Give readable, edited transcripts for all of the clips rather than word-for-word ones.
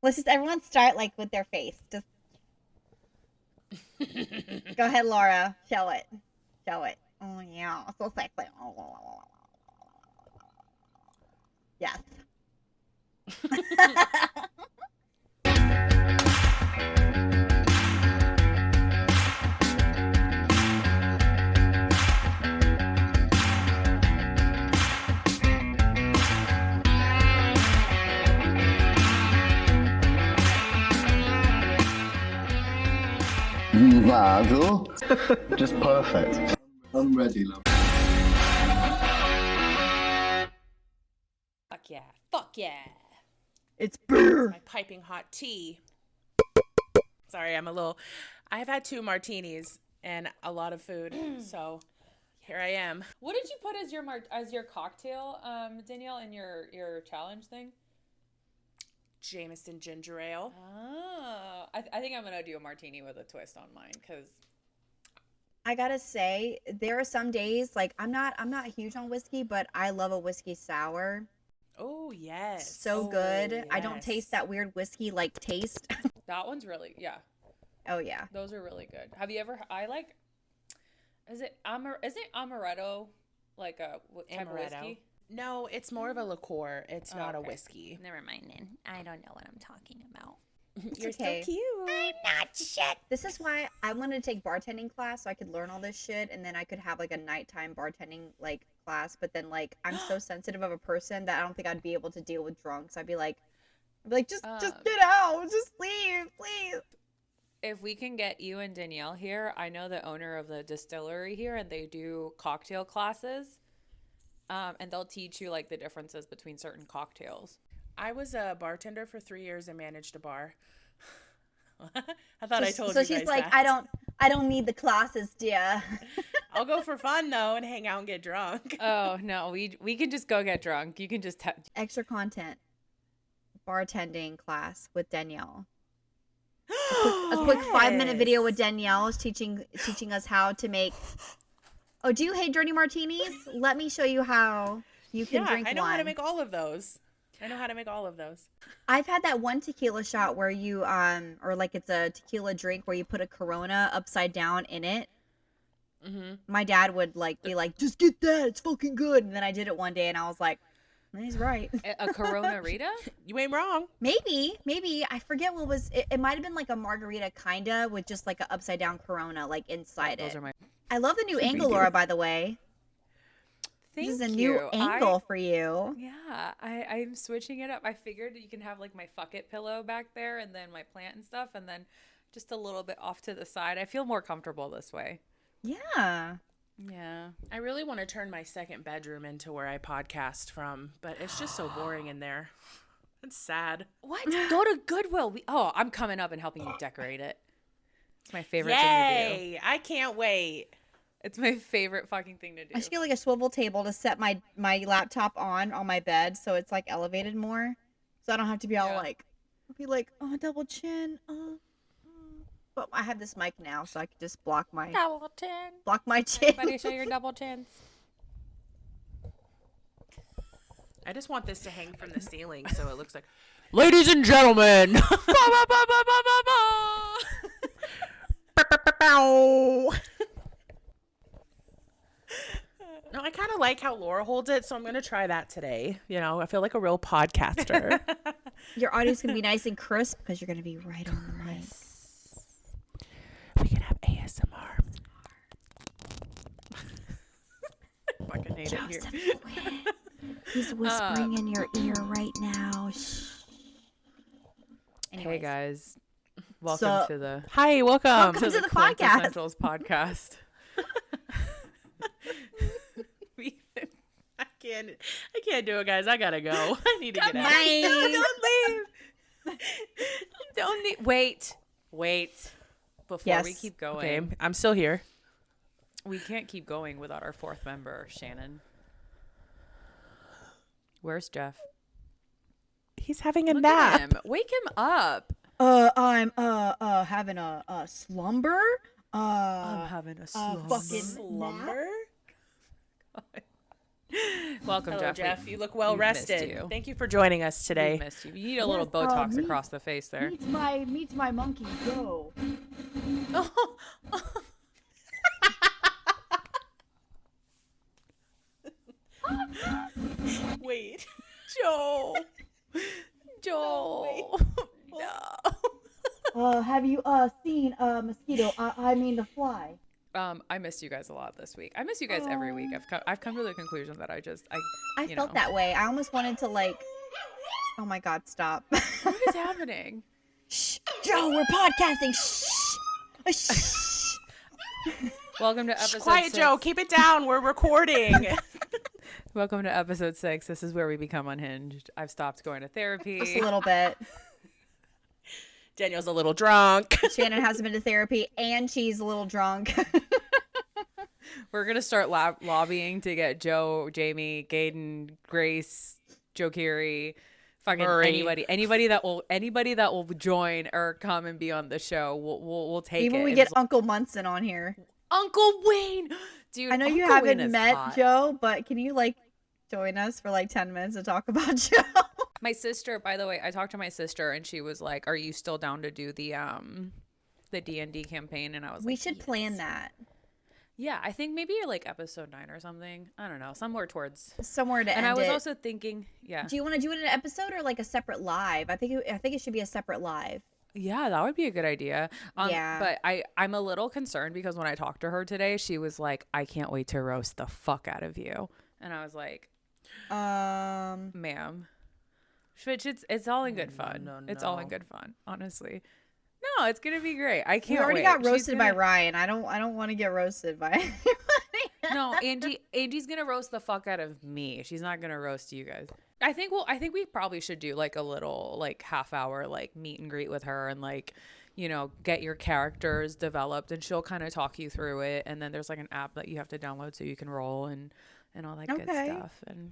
Let's just everyone start like with their face. Just go ahead, Laura. Show it. Show it. Oh yeah, so sexy. Yes. Vado. Just perfect. I'm ready, love. Fuck yeah. Fuck yeah. It's beer. My piping hot tea. Sorry, I've had 2 martinis and a lot of food, so here I am. What did you put as your cocktail, Danielle, in your challenge thing? Jameson ginger ale. Oh, I think I'm gonna do a martini with a twist on mine because I gotta say, there are some days like I'm not huge on whiskey, but I love a whiskey sour. Oh, yes. So good. Yes. I don't taste that weird whiskey like taste. that one's really Oh yeah. Those are really good. Have you ever? Is it amaretto like a type of whiskey? No, it's more of a liqueur. It's not a whiskey. Never mind then. I don't know what I'm talking about. You're okay. so cute. I'm not shit. This is why I wanted to take bartending class so I could learn all this shit, and then I could have like a nighttime bartending like class. But then like I'm so sensitive of a person that I don't think I'd be able to deal with drunks. I'd be like, just get out, just leave, please. If we can get you and Danielle here, I know the owner of the distillery here, and they do cocktail classes, and they'll teach you like the differences between certain cocktails. I was a bartender for 3 years and managed a bar. I thought I told you So guys she's like, that. I don't need the classes, dear. I'll go for fun though and hang out and get drunk. Oh no, we can just go get drunk. You can just Extra content, bartending class with Danielle. A quick 5-minute video with Danielle is teaching us how to make. Oh, do you hate dirty martinis? Let me show you how you can drink one. I know how to make all of those. I've had that one tequila shot where you or like it's a tequila drink where you put a Corona upside down in it. Mm-hmm. My dad would like be like, just get that, it's fucking good. And then I did it one day and I was like, he's right. A Corona Rita? You ain't wrong. Maybe I forget what was it might have been like a margarita kinda with just like an upside down Corona like inside it. I love the new angle, Laura, by the way. Thank this is a you. new angle for you. Yeah, I'm switching it up. I figured you can have like my fuck it pillow back there and then my plant and stuff and then just a little bit off to the side. I feel more comfortable this way. Yeah. Yeah. I really want to turn my second bedroom into where I podcast from, but it's just so boring in there. It's sad. What? Go to Goodwill. I'm coming up and helping you decorate it. It's my favorite thing to do. I can't wait. It's my favorite fucking thing to do. I should get like a swivel table to set my laptop on my bed so it's like elevated more. So I don't have to be all like, oh, double chin. But I have this mic now, so I can just block my chin. Everybody show your double chins. I just want this to hang from the ceiling so it looks like, ladies and gentlemen. No, I kind of like how Laura holds it, so I'm going to try that today. You know, I feel like a real podcaster. Your audio's going to be nice and crisp because you're going to be right on the mic. We can have ASMR. I fucking hate Joseph it here. Quinn. He's whispering in your ear right now. Shh. Hey guys, welcome to the welcome to the podcast. Quinn-tessentials podcast. I can't do it, guys. I gotta go. I need to get out. Bye. No, don't leave. Don't leave. Wait. Before we keep going, okay, I'm still here. We can't keep going without our fourth member, Shannon. Where's Jeff? He's having a Look nap. at him. Wake him up. I'm having a slumber. I'm having a slumber. Fucking Slumber? Welcome, Hello, Jeff. Jeff. You look well We've missed rested. you. Thank you for joining us today. We missed you. You need a little Botox across the face there. Meet my monkey, Joe. Wait, Joe. Joel. No. Have you seen mosquito? I mean the fly. I missed you guys a lot this week. I miss you guys every week. I've come to the conclusion that I felt that way. I almost wanted to like. Oh my God! Stop. What is happening? Shh, Joe. We're podcasting. Shh. Shh. Welcome to episode Quiet, 6. Joe. Keep it down. We're recording. Welcome to episode 6. This is where we become unhinged. I've stopped going to therapy. Just a little bit. Daniel's a little drunk. Shannon hasn't been to therapy, and she's a little drunk. We're gonna start lobbying to get Joe, Jamie, Gaden, Grace, Joe Keery, fucking Murray. anybody that will join or come and be on the show. We'll take it. Even we get Uncle Munson on here. Uncle Wayne, dude. I know you Uncle Wayne haven't is met hot. Joe, but can you like join us for like 10 minutes to talk about Joe? My sister, by the way, I talked to my sister and she was like, "Are you still down to do the D&D campaign?" And I was We like, should "Yes." plan that. Yeah, I think maybe like episode 9 or something. I don't know, somewhere towards. Somewhere to And end I was it. also thinking, yeah, Do you want to do it in an episode or like a separate live? I think it should be a separate live. yeah, that would be a good idea. Yeah. But I'm a little concerned because when I talked to her today, she was like, "I can't wait to roast the fuck out of you," and I was like, "Ma'am." Which it's all in good fun. It's all in good fun, honestly. No, it's gonna be great. I can't. We already wait. got She's roasted by gonna- Ryan. I don't want to get roasted by anybody. No, Angie's gonna roast the fuck out of me. She's not gonna roast you guys. I think we probably should do like a little like half hour like meet and greet with her and like, you know, get your characters developed and she'll kind of talk you through it. And then there's like an app that you have to download so you can roll and all that good Okay. stuff. And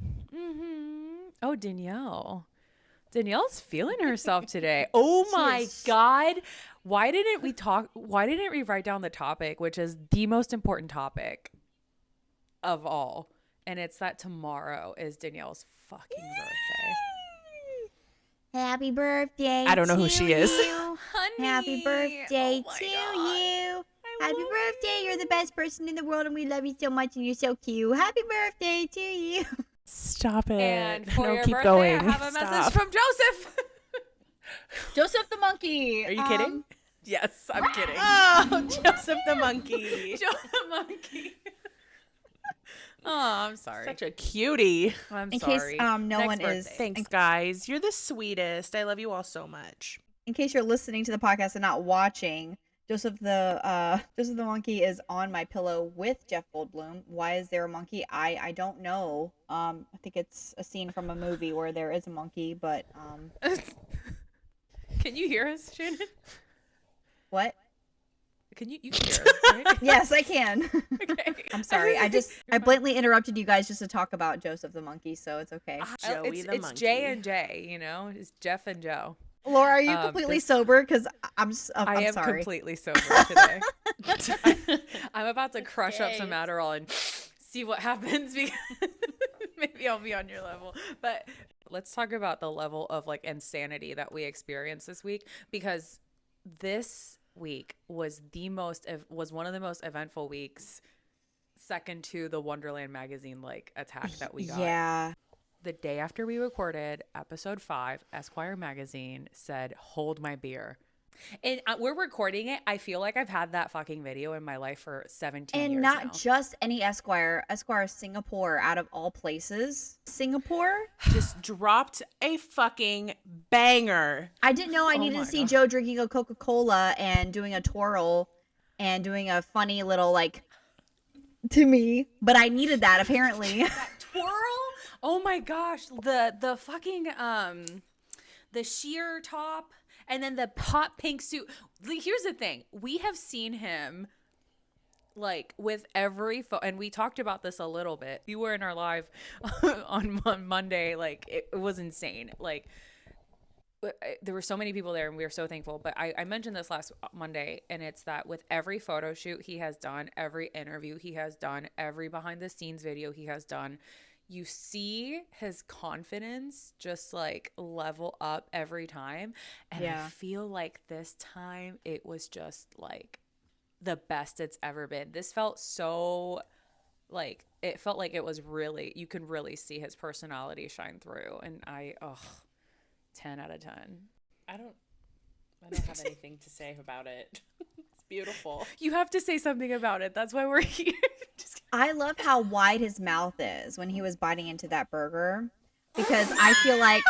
oh, Danielle's feeling herself today. Oh my God. Why didn't we write down the topic, which is the most important topic of all? And it's that tomorrow is Danielle's fucking birthday. Happy birthday. I don't know who she is. Honey. Happy birthday Oh my to God. you. Happy love birthday. You're the best person in the world and we love you so much and you're so cute. Happy birthday to you. Stop it. And for no, your keep birthday, going. I have a Stop. message from Joseph. Joseph the monkey. Are you kidding? Yes, I'm kidding. Oh, Joseph the monkey. Joe the monkey. Oh, I'm sorry. Such a cutie. I'm In sorry. case no Next one is birthday. Thanks, guys. You're the sweetest. I love you all so much. in case you're listening to the podcast and not watching, Joseph the monkey is on my pillow with Jeff Goldblum. Why is there a monkey? I don't know. I think it's a scene from a movie where there is a monkey, but Can you hear us, Shannon? what? Can you can hear us, right? Yes, I can. Okay. I'm sorry. I blatantly interrupted you guys just to talk about Joseph the monkey, so it's okay. Joey it's the it's monkey. J and J, you know? It's Jeff and Joe. Laura, are you completely this- sober? Because I'm I am sorry. completely sober today. I'm about to crush up some Adderall and see what happens because maybe I'll be on your level. But let's talk about the level of like insanity that we experienced this week, because this week was one of the most eventful weeks, second to the Wonderland magazine like attack that we got. Yeah. The day after we recorded episode 5, Esquire magazine said, "Hold my beer." And we're recording it. I feel like I've had that fucking video in my life for 17 And years not now. just any Esquire Singapore, out of all places. Singapore? Just dropped a fucking banger. I didn't know I needed my to see God. Joe drinking a Coca-Cola and doing a twirl and doing a funny little like to me, but I needed that apparently. Twirl? Oh my gosh. The fucking the sheer top and then the hot pink suit. Here's the thing. We have seen him like with every and we talked about this a little bit. You were in our live on Monday. Like it was insane. Like there were so many people there and we were so thankful. But I mentioned this last Monday, and it's that with every photo shoot he has done, every interview he has done, every behind the scenes video he has done, you see his confidence just like level up every time. And I feel like this time it was just like the best it's ever been. This felt so like, it felt like it was really, you could really see his personality shine through. And 10 out of 10. I don't have anything to say about it. It's beautiful. You have to say something about it. That's why we're here. I love how wide his mouth is when he was biting into that burger, because I feel like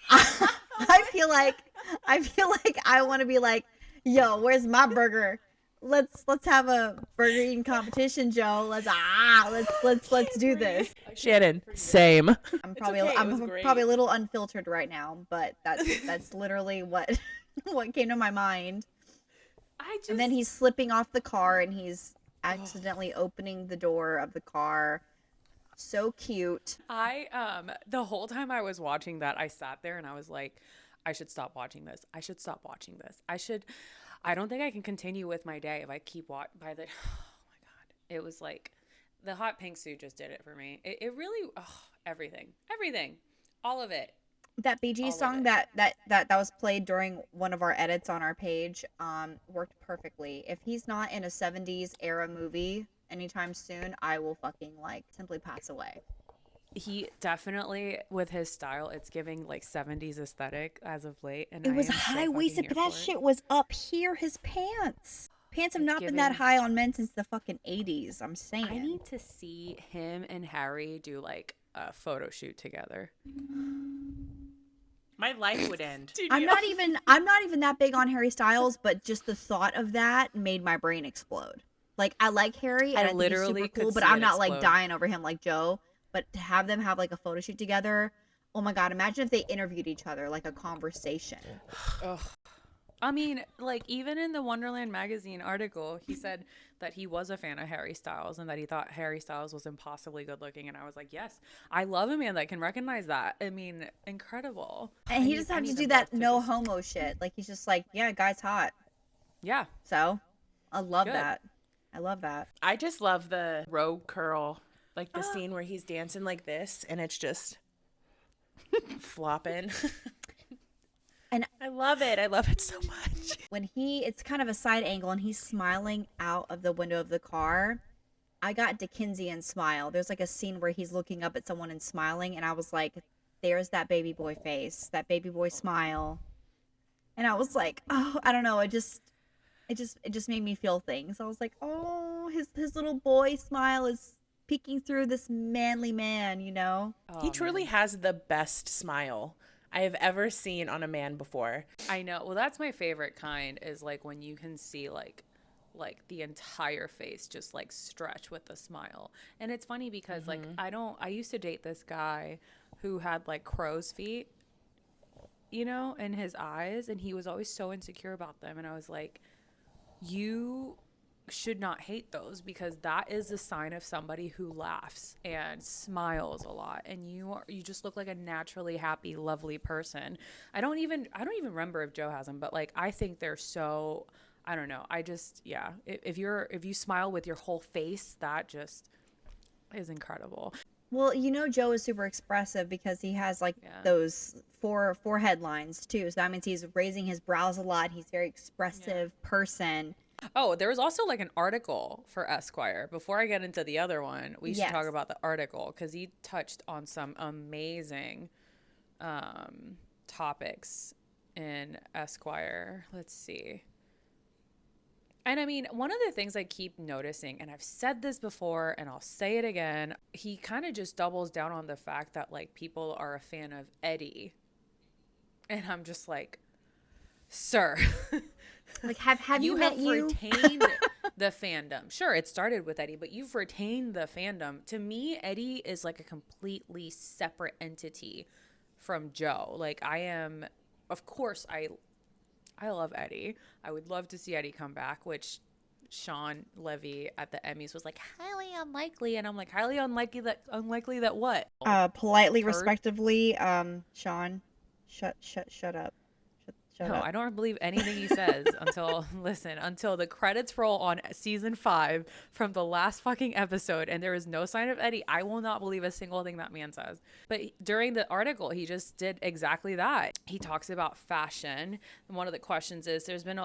I feel like I want to be like, yo, where's my burger? Let's have a burger eating competition, Joe. Let's do this. Shannon, same. I'm probably okay, I'm probably a little unfiltered right now, but that's literally what came to my mind. And then he's slipping off the car and he's accidentally opening the door of the car. So cute. The whole time I was watching that, I sat there and I was like, I should stop watching this. I should stop watching this. I don't think I can continue with my day if I keep oh my God. It was like the hot pink suit just did it for me. It really, everything, all of it. That Bee Gees song that was played during one of our edits on our page worked perfectly. If he's not in a 70s era movie anytime soon, I will fucking like simply pass away. He definitely, with his style, it's giving like 70s aesthetic as of late. And it was high-waisted, but that shit was up here. His pants have not been that high on men since the fucking 80s. I'm saying. I need to see him and Harry do like a photo shoot together. My life would end. I'm not even that big on Harry Styles, but just the thought of that made my brain explode. Like, I like Harry and I think he's super cool, but I'm not like dying over him like Joe. But to have them have like a photo shoot together, oh my God, imagine if they interviewed each other, like a conversation. Ugh. I mean, like, even in the Wonderland magazine article, he said that he was a fan of Harry Styles and that he thought Harry Styles was impossibly good looking. And I was like, yes, I love a man that can recognize that. I mean, incredible. And he just has to do that no homo shit. Like, he's just like, yeah, guy's hot. Yeah. So, I love that. I love that. I just love the rogue curl. Like the scene where he's dancing like this and it's just flopping. And I love it. I love it so much. When it's kind of a side angle and he's smiling out of the window of the car, I got Dickensian smile. There's like a scene where he's looking up at someone and smiling, and I was like, there's that baby boy face, that baby boy smile. And I was like, oh, I don't know. It just made me feel things. I was like, oh, his little boy smile is peeking through this manly man, you know? Oh, he truly has the best smile I have ever seen on a man before. I know. Well, that's my favorite kind, is like when you can see like the entire face just like stretch with a smile. And it's funny because like I used to date this guy who had like crow's feet, you know, in his eyes, and he was always so insecure about them. And I was like, you should not hate those, because that is a sign of somebody who laughs and smiles a lot, and you just look like a naturally happy, lovely person. I don't even remember if Joe has them, but like I think they're so, I don't know, I just, yeah, if you smile with your whole face, that just is incredible. Well, you know, Joe is super expressive because he has like those forehead lines too, so that means he's raising his brows a lot. He's a very expressive person. Oh, there was also like an article for Esquire. Before I get into the other one, we should talk about the article, because he touched on some amazing topics in Esquire. Let's see. And I mean, one of the things I keep noticing, and I've said this before and I'll say it again, he kind of just doubles down on the fact that like people are a fan of Eddie. And I'm just like, sir. Like, have you retained the fandom? Sure, it started with Eddie, but you've retained the fandom. To me, Eddie is like a completely separate entity from Joe. Like, of course, I love Eddie. I would love to see Eddie come back, which Sean Levy at the Emmys was like, highly unlikely. And I'm like, highly unlikely that what? Politely, respectively, Sean, shut up. Shut No, up. I don't believe anything he says until the credits roll on season 5 from the last fucking episode and there is no sign of Eddie. I will not believe a single thing that man says. But during the article, he just did exactly that. He talks about fashion. And one of the questions is, there's been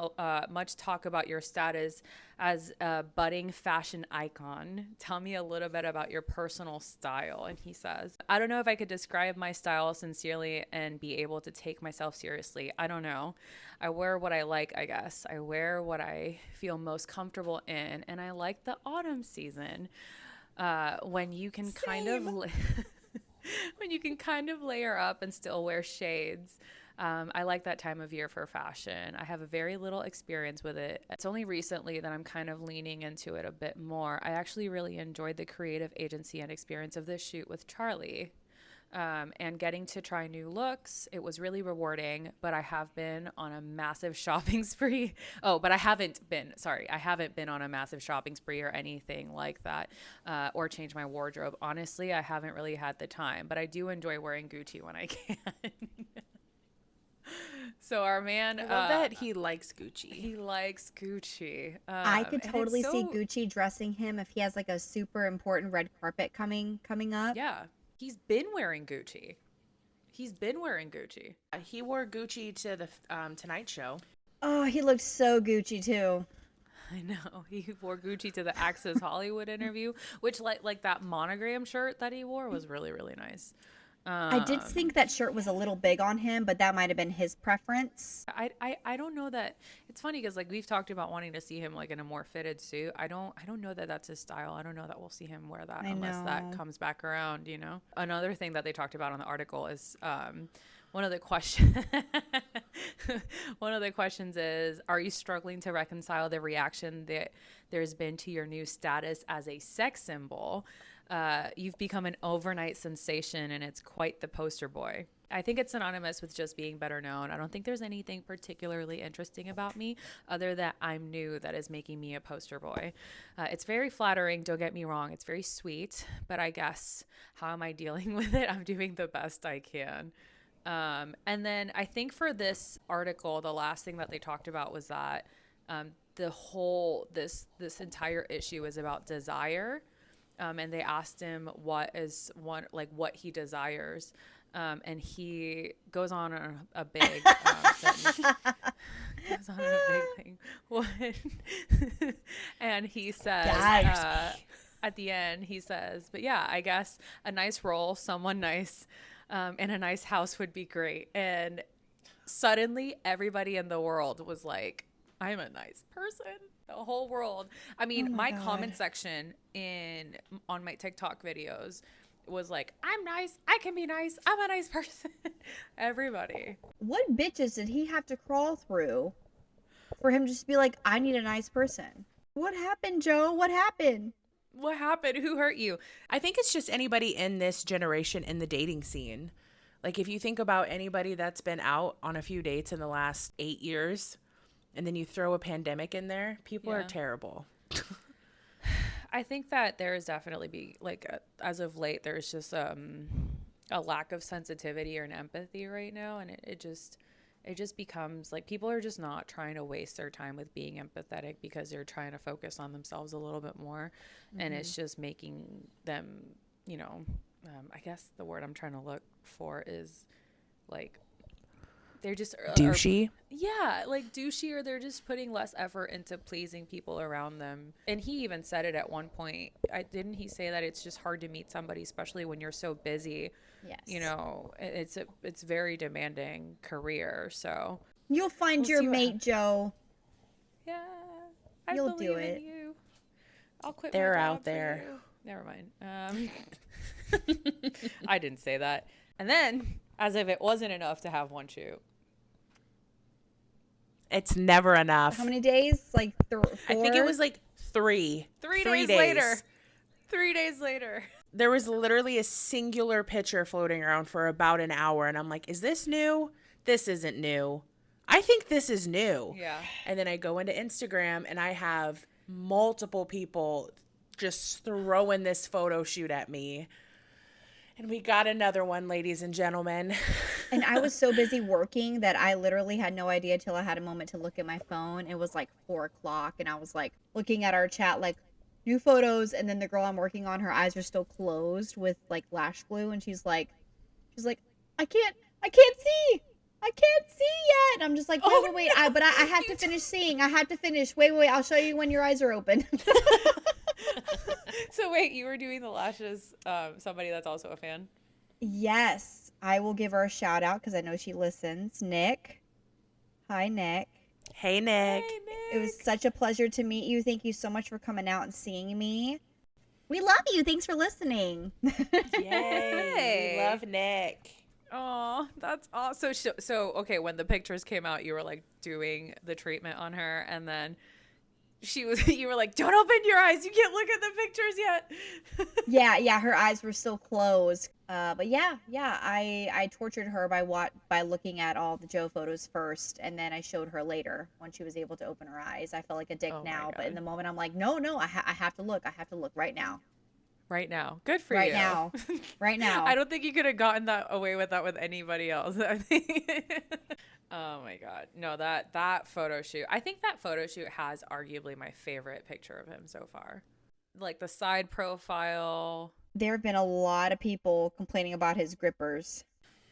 much talk about your status as a budding fashion icon. Tell me a little bit about your personal style. And he says, I don't know if I could describe my style sincerely and be able to take myself seriously. I don't know. I wear what I like, I guess. I wear what I feel most comfortable in. And I like the autumn season when you can kind of when you can kind of layer up and still wear shades. I like that time of year for fashion. I have a very little experience with it. It's only recently that I'm kind of leaning into it a bit more. I actually really enjoyed the creative agency and experience of this shoot with Charlie. And getting to try new looks. It was really rewarding, but I have been on a massive shopping spree. Oh, but I haven't been on a massive shopping spree or anything like that, or change my wardrobe. Honestly, I haven't really had the time, but I do enjoy wearing Gucci when I can. So our man, I love that he likes Gucci. he likes Gucci. I could And it's totally see so- Gucci dressing him if he has like a super important red carpet coming up. Yeah, he's been wearing Gucci. He Wore Gucci to the Tonight Show. Oh, he looked so Gucci too. I know. He wore Gucci to the Access Hollywood interview, which like that monogram shirt that he wore was really, really nice. I did think that shirt was a little big on him, but that might have been his preference. I don't know that. It's funny because like we've talked about wanting to see him like in a more fitted suit. I don't know that that's his style. I don't know that we'll see him wear that unless that comes back around, you know. Another thing that they talked about on the article is one of the questions is, are you struggling to reconcile the reaction that there's been to your new status as a sex symbol? You've become an overnight sensation and it's quite the poster boy. I think it's synonymous with just being better known. I don't think there's anything particularly interesting about me other than I'm new that is making me a poster boy. It's very flattering, don't get me wrong. It's very sweet, but I guess how am I dealing with it? I'm doing the best I can. And then I think for this article, the last thing that they talked about was that this entire issue is about desire. And they asked him what he desires. And he goes on a big sentence. Goes on a big thing. And he says, at the end, he says, but yeah, I guess a nice role, someone nice, and a nice house would be great. And suddenly everybody in the world was like, I'm a nice person. The whole world. I mean, my comment section on my TikTok videos was like, I'm nice. I can be nice. I'm a nice person. Everybody. What bitches did he have to crawl through for him to just be like, I need a nice person? What happened, Joe? What happened? What happened? Who hurt you? I think it's just anybody in this generation in the dating scene. Like if you think about anybody that's been out on a few dates in the last 8 years, and then you throw a pandemic in there, people are terrible. I think that there is definitely as of late, there's just a lack of sensitivity or an empathy right now. And it just becomes like people are just not trying to waste their time with being empathetic because they're trying to focus on themselves a little bit more. Mm-hmm. And it's just making them, you know, I guess the word I'm trying to look for is like, they're just douchey. Like douchey, or they're just putting less effort into pleasing people around them. And he even said it at one point. Didn't he say that it's just hard to meet somebody, especially when you're so busy? Yes. You know, it's very demanding career. So you'll find your mate, Joe. Yeah, You'll believe do in it. you. I'll quit. They're my job out there. For you. Never mind. I didn't say that. And then, as if it wasn't enough to have one shoot. It's never enough. How many days? Like 4? I think it was like 3. 3 days later. 3 days later. There was literally a singular picture floating around for about an hour. And I'm like, is this new? This isn't new. I think this is new. Yeah. And then I go into Instagram and I have multiple people just throwing this photo shoot at me. And we got another one, ladies and gentlemen. And I was so busy working that I literally had no idea till I had a moment to look at my phone. It was like 4 o'clock, and I was like looking at our chat, like new photos. And then the girl I'm working on, her eyes are still closed with like lash glue, and she's like, I can't see. I can't see yet. And I'm just like, wait. But I had to finish seeing. I had to finish. Wait. I'll show you when your eyes are open. So wait, you were doing the lashes, somebody that's also a fan? Yes, I will give her a shout out because I know she listens. Nick. Hi, Nick. Hey, Nick. It was such a pleasure to meet you. Thank you so much for coming out and seeing me. We love you. Thanks for listening. Yay. We love Nick. Oh, that's awesome. So okay, when the pictures came out, you were like doing the treatment on her, and then you were like, don't open your eyes. You can't look at the pictures yet. Yeah, her eyes were still closed. But yeah, I tortured her by looking at all the Joe photos first, and then I showed her later when she was able to open her eyes. I felt like a dick now, but in the moment I'm like, no, I have to look. I have to look right now. Right now. Good for right you. Now. Right now. I don't think you could have gotten that away with that with anybody else. I think. Oh my God. No, that photo shoot. I think that photo shoot has arguably my favorite picture of him so far. Like the side profile. There have been a lot of people complaining about his grippers.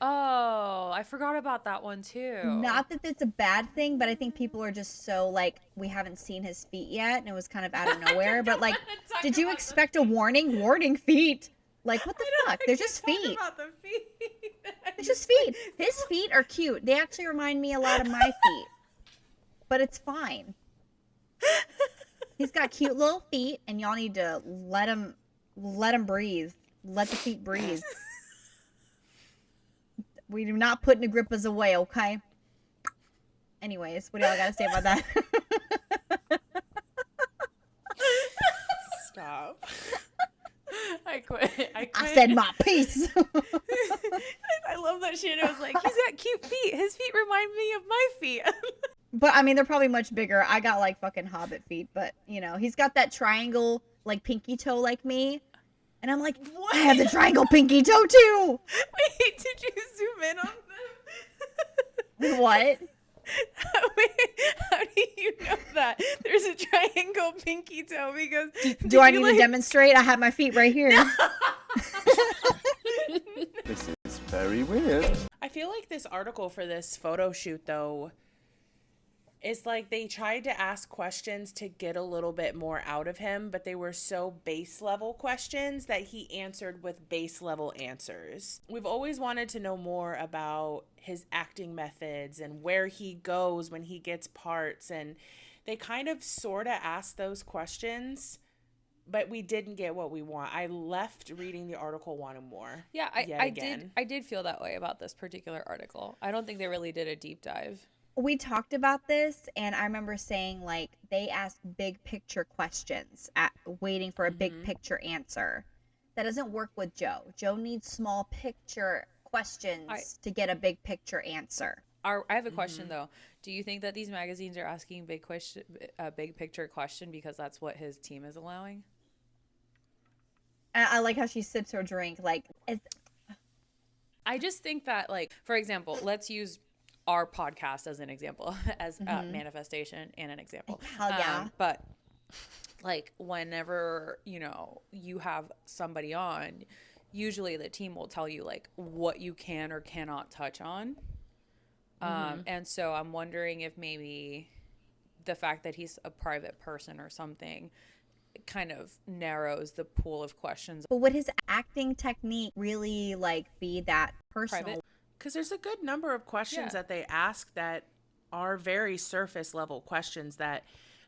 Oh, I forgot about that one too. Not that it's a bad thing, but I think people are just so like, we haven't seen his feet yet, and it was kind of out of nowhere. But like, did you expect a warning? Warning feet. Like, what the fuck? They're just feet. About the feet. It's just feet. His feet are cute. They actually remind me a lot of my feet. But it's fine. He's got cute little feet, and y'all need to let him breathe. Let the feet breathe. We do not put Agrippa's away, okay? Anyways, what do y'all got to say about that? Stop. I quit. I said my piece. I love that shit. I was like, he's got cute feet. His feet remind me of my feet. But I mean, they're probably much bigger. I got like fucking hobbit feet, but you know, he's got that triangle like pinky toe like me. And I'm like, what? I have the triangle pinky toe too. Wait, did you zoom in on them? What? Wait, how do you know that? There's a triangle pinky toe because... Do I need to demonstrate? I have my feet right here. This is very weird. I feel like this article for this photo shoot, though, is like they tried to ask questions to get a little bit more out of him, but they were so base level questions that he answered with base level answers. We've always wanted to know more about his acting methods and where he goes when he gets parts, and they kind of sort of asked those questions, but we didn't get what we want. I left reading the article wanting more. Yeah, I did feel that way about this particular article. I don't think they really did a deep dive. We talked about this, and I remember saying, like, they asked big picture questions, waiting for a big picture answer. That doesn't work with Joe. Joe needs small picture questions to get a big picture answer. I have a question, though. Do you think that these magazines are asking big picture question because that's what his team is allowing? I like how she sips her drink. Like, I just think that, like, for example, let's use our podcast as an example, as a manifestation and an example. Hell yeah. But like whenever, you know, you have somebody on, usually the team will tell you like what you can or cannot touch on. And so I'm wondering if maybe the fact that he's a private person or something kind of narrows the pool of questions. But would his acting technique really like be that personal? Private? Because there's a good number of questions that they ask that are very surface level questions that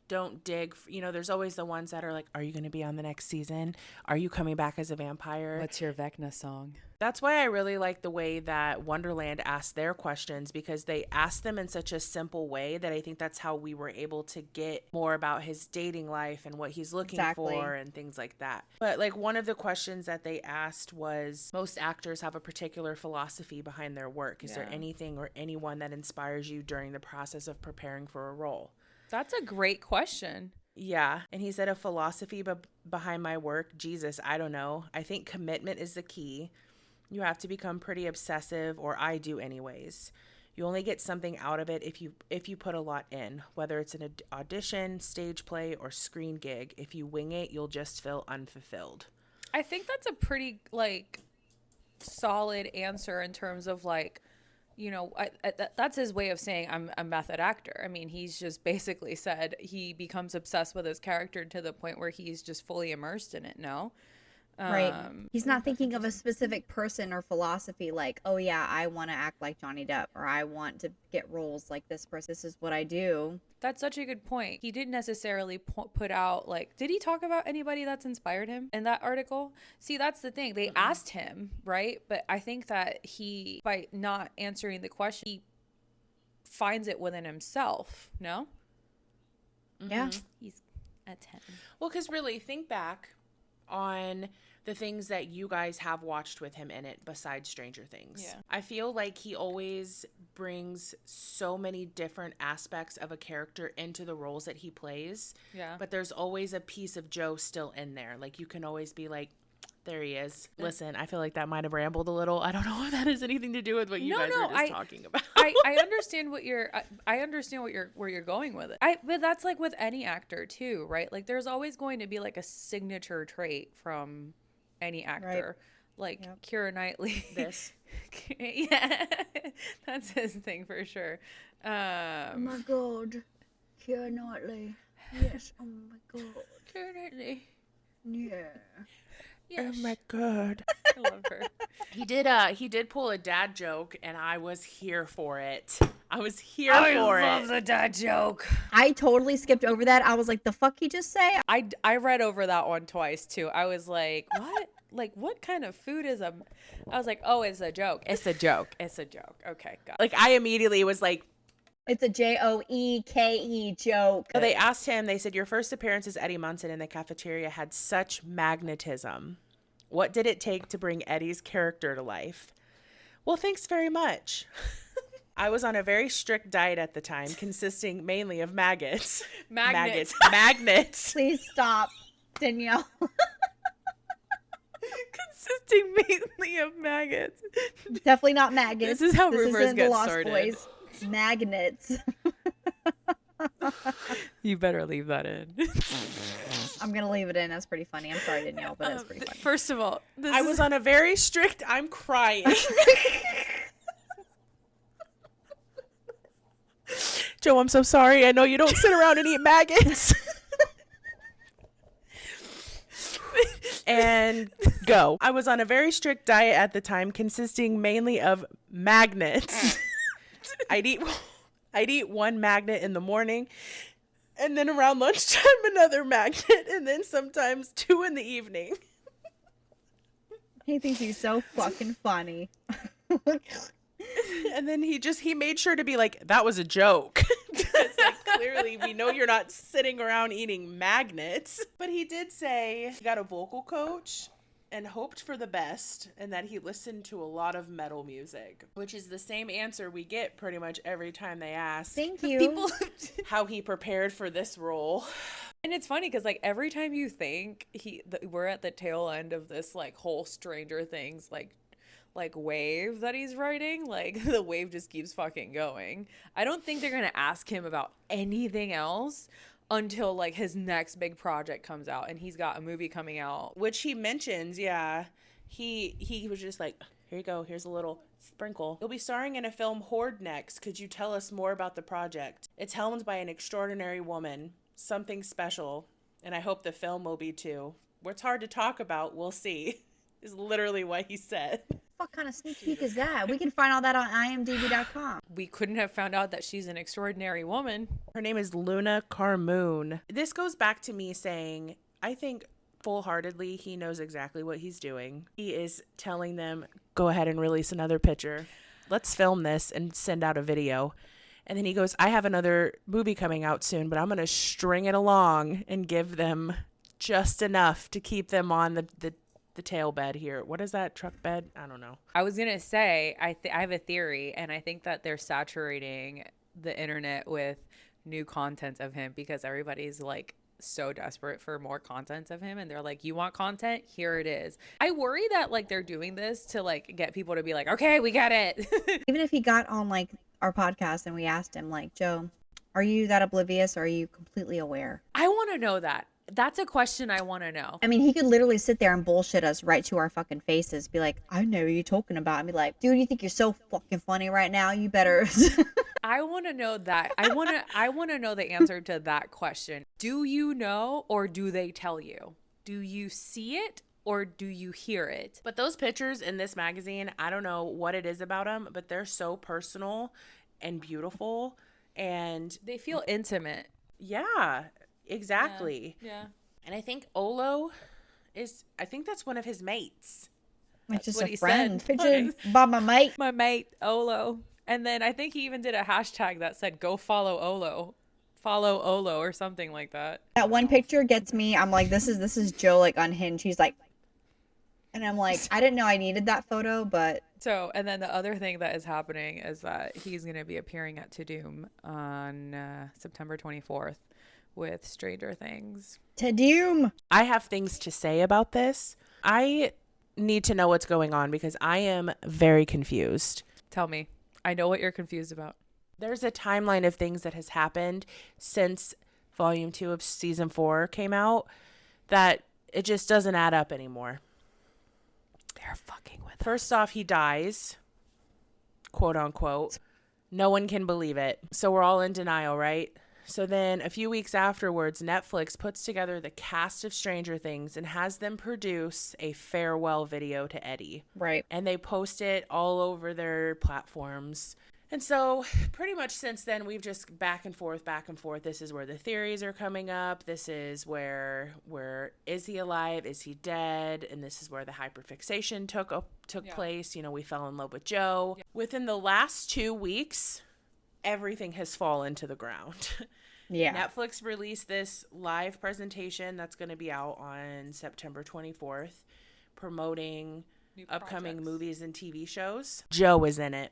don't dig. You know, there's always the ones that are like, are you going to be on the next season? Are you coming back as a vampire? What's your Vecna song? That's why I really like the way that Wonderland asked their questions, because they asked them in such a simple way that I think that's how we were able to get more about his dating life and what he's looking for and things like that. But like one of the questions that they asked was, most actors have a particular philosophy behind their work. Is there anything or anyone that inspires you during the process of preparing for a role? That's a great question. Yeah. And he said, a philosophy behind my work. Jesus, I don't know. I think commitment is the key. You have to become pretty obsessive, or I do anyways. You only get something out of it if you put a lot in, whether it's an audition, stage play, or screen gig. If you wing it, you'll just feel unfulfilled. I think that's a pretty like solid answer in terms of like, you know, that's his way of saying I'm a method actor. I mean, he's just basically said he becomes obsessed with his character to the point where he's just fully immersed in it. No. Right. He's not thinking of a specific person or philosophy like, oh yeah, I want to act like Johnny Depp, or I want to get roles like this person. This is what I do. That's such a good point. He didn't necessarily put out like, did he talk about anybody that's inspired him in that article? See, that's the thing. They asked him, right? But I think that he, by not answering the question, he finds it within himself. No? Yeah. He's a 10. Well, because really, think back on the things that you guys have watched with him in it besides Stranger Things. Yeah. I feel like he always brings so many different aspects of a character into the roles that he plays. Yeah. But there's always a piece of Joe still in there. Like, you can always be like, there he is. Listen, I feel like that might have rambled a little. I don't know if that has anything to do with what you guys were just talking about. I understand what where you're going with it. But that's like with any actor too, right? Like there's always going to be like a signature trait from any actor. Right. Like Keira Knightley. This. Yeah. That's his thing for sure. Oh my god. Keira Knightley. Yes. Oh my god. Keira Knightley. Yeah. Yes. Oh my god. I love her. He did pull a dad joke, and I was here for it. I was here for it. I love the dad joke. I totally skipped over that. I was like, the fuck he just say? I read over that one twice too. I was like, what? Like, what kind of food is a... I was like, oh, it's a joke. It's a joke. It's a joke. Okay, got it. Like, I immediately was like... It's a Joeke joke. So they asked him, they said, your first appearance as Eddie Munson in the cafeteria had such magnetism. What did it take to bring Eddie's character to life? Well, thanks very much. I was on a very strict diet at the time, consisting mainly of maggots. Magnets. Please stop, Danielle. Consisting mainly of maggots. Definitely not maggots. This is how this rumors isn't get the Lost started. Boys. Magnets. You better leave that in. I'm gonna leave it in. That's pretty funny. I'm sorry, Danielle, but that's pretty funny. First of all, I was on a very strict... I'm crying. Joe, I'm so sorry. I know you don't sit around and eat maggots. And go. I was on a very strict diet at the time, consisting mainly of magnets. I'd eat one magnet in the morning, and then around lunchtime another magnet, and then sometimes 2 in the evening. He thinks he's so fucking funny. And then he made sure to be like, that was a joke. Because like, clearly we know you're not sitting around eating magnets. But he did say he got a vocal coach and hoped for the best, and that he listened to a lot of metal music, which is the same answer we get pretty much every time they ask Thank you. people. how he prepared for this role. And it's funny because like every time you think we're at the tail end of this like whole Stranger Things like wave that he's writing, like the wave just keeps fucking going. I don't think they're gonna ask him about anything else until like his next big project comes out, and he's got a movie coming out, Which he mentions, yeah. He was just like, here you go, here's a little sprinkle. You'll be starring in a film Horde next. Could you tell us more about the project? It's helmed by an extraordinary woman. Something special. And I hope the film will be too. What's hard to talk about, we'll see. Is literally what he said. What kind of sneak peek is that? We can find all that on imdb.com. We couldn't have found out that she's an extraordinary woman. Her name is Luna Carmoon. This goes back to me saying, I think full-heartedly he knows exactly what he's doing. He is telling them, go ahead and release another picture. Let's film this and send out a video. And then he goes, I have another movie coming out soon, but I'm going to string it along and give them just enough to keep them on the tail bed here. What is that? Truck bed? I don't know. I was gonna say I have a theory, and I think that they're saturating the internet with new content of him because everybody's like so desperate for more content of him, and they're like, you want content, here it is. I worry that like they're doing this to like get people to be like, okay, we get it. Even if he got on like our podcast and we asked him like, Joe, are you that oblivious or are you completely aware? I want to know that. That's a question I want to know. I mean, he could literally sit there and bullshit us right to our fucking faces, be like, I know what you're talking about, and be like, dude, you think you're so fucking funny right now, you better. I want to know that. I want to know the answer to that question. Do you know, or do they tell you? Do you see it, or do you hear it? But those pictures in this magazine, I don't know what it is about them, but they're so personal and beautiful, and They feel intimate. yeah, exactly. Yeah. And I think Olo I think that's one of his mates. It's just what a he friend. said. Picture by my mate. My mate, Olo. And then I think he even did a hashtag that said, go follow Olo. Follow Olo or something like that. That one picture gets me. I'm like, this is Joe like unhinged. He's like, and I'm like, I didn't know I needed that photo, but So, and then the other thing that is happening is that he's going to be appearing at To Doom on September 24th with Stranger Things. to doom. I have things to say about this. I need to know what's going on because I am very confused. Tell me. I know what you're confused about. There's a timeline of things that has happened since volume 2 of season 4 came out that it just doesn't add up anymore. They're fucking with First off, he dies, quote unquote. No one can believe it. So we're all in denial, right? So then a few weeks afterwards, Netflix puts together the cast of Stranger Things and has them produce a farewell video to Eddie. Right. And they post it all over their platforms. And so pretty much since then, we've just back and forth. This is where the theories are coming up. This is where is he alive? Is he dead? And this is where the hyperfixation took place. You know, we fell in love with Joe. Yeah. Within the last 2 weeks, everything has fallen to the ground. Yeah. Netflix released this live presentation that's going to be out on September 24th, promoting upcoming movies and TV shows. Joe is in it.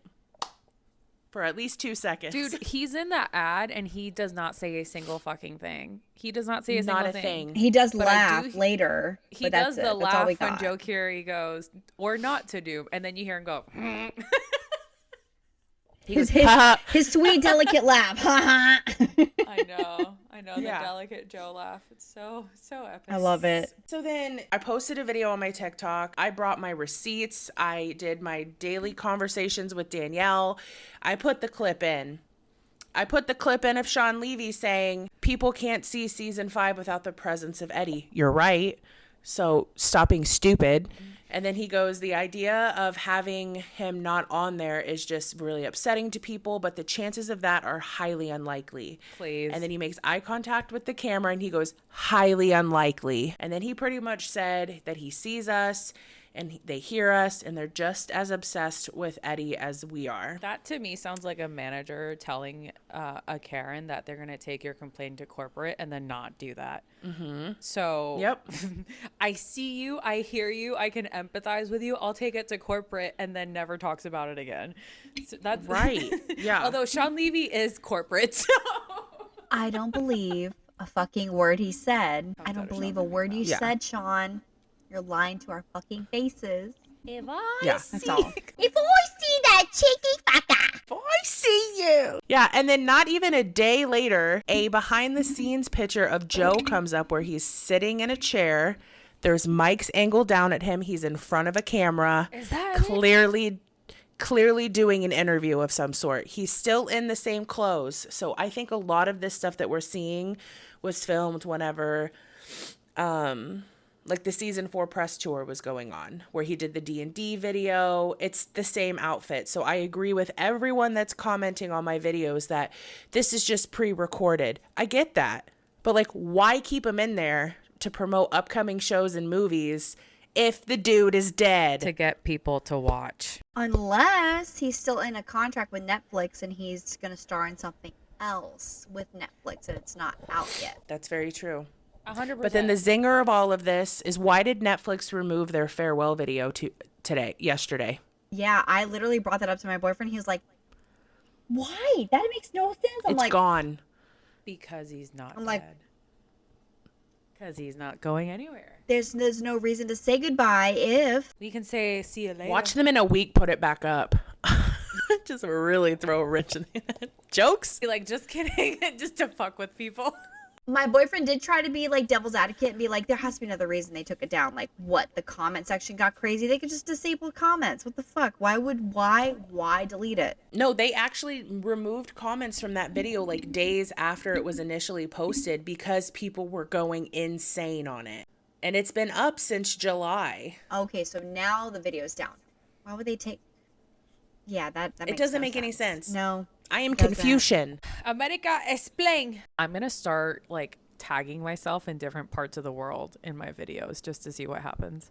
For at least 2 seconds. Dude, he's in that ad and he does not say a single fucking thing. He does not say a single thing. He does But laugh later. He but does that's the it. That's all we laugh when got. Joe Keery goes, or not to do, and then you hear him go, He goes, his sweet, delicate laugh. Ha ha. I know, the Yeah. delicate Joe laugh. It's so epic. I love it. So then I posted a video on my TikTok. I brought my receipts. I did my daily conversations with Danielle. I put the clip in. Of Sean Levy saying, people can't see season 5 without the presence of Eddie. You're right. So stop being stupid. And then he goes, the idea of having him not on there is just really upsetting to people, but the chances of that are highly unlikely. Please. And then he makes eye contact with the camera and he goes, highly unlikely. And then he pretty much said that he sees us and they hear us and they're just as obsessed with Eddie as we are. That to me sounds like a manager telling a Karen that they're going to take your complaint to corporate and then not do that. Mm-hmm. So Yep. I see you. I hear you. I can empathize with you. I'll take it to corporate and then never talks about it again. So that's Right. Yeah. Although Sean Levy is corporate. So. I don't believe a fucking word he said. I don't out of believe Sean a word you Yeah. said, Sean. You're lying to our fucking faces. If I Yeah. That's all. If I see that cheeky fucker. I see you. Yeah, and then not even a day later, a behind the scenes picture of Joe comes up where he's sitting in a chair. There's mics angled down at him. He's in front of a camera. Is that clearly doing an interview of some sort. He's still in the same clothes. So I think a lot of this stuff that we're seeing was filmed whenever like the season 4 press tour was going on, where he did the D&D video. It's the same outfit. So I agree with everyone that's commenting on my videos that this is just pre-recorded. I get that. But like, why keep him in there to promote upcoming shows and movies if the dude is dead? to get people to watch. Unless he's still in a contract with Netflix and he's going to star in something else with Netflix and it's not out yet. That's very true. 100%. But then the zinger of all of this is, why did Netflix remove their farewell video yesterday? Yeah, I literally brought that up to my boyfriend. He was like, why? That makes no sense. I'm It's like, gone. because he's not I'm dead. like, Because he's not going anywhere. There's no reason to say goodbye if We can say see you later. Watch them in a week, put it back up. Just really throw a wrench in it. Jokes? Like, just kidding. Just to fuck with people. my boyfriend did try to be like devil's advocate and be like, there has to be another reason they took it down. Like, what? The comment section got crazy. They could just disable comments. What the fuck? Why delete it? No, they actually removed comments from that video like days after it was initially posted because people were going insane on it. And it's been up since July. Okay, so now the video's down. Why would they take? Yeah, that makes It doesn't no make any sense. No. I am Doesn't. confusion. America, explain. I'm going to start like tagging myself in different parts of the world in my videos just to see what happens.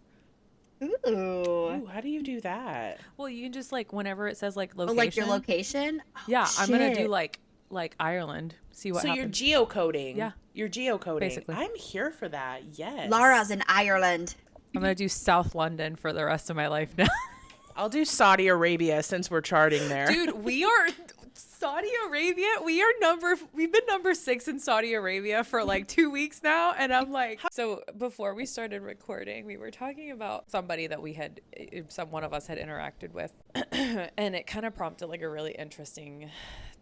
Ooh. Ooh, how do you do that? Well, you can just like whenever it says like Oh, location. like your location? Oh, Yeah, I'm going to do shit. like Ireland. See what So happens. you're geocoding. Yeah. You're geocoding. Basically. I'm here for that. Yes. Laura's in Ireland. I'm going to do South London for the rest of my life now. I'll do Saudi Arabia since we're charting there. Dude, we are Saudi Arabia. We've been number 6 in Saudi Arabia for like 2 weeks now. And I'm like, so before we started recording, we were talking about somebody that one of us had interacted with. And it kind of prompted like a really interesting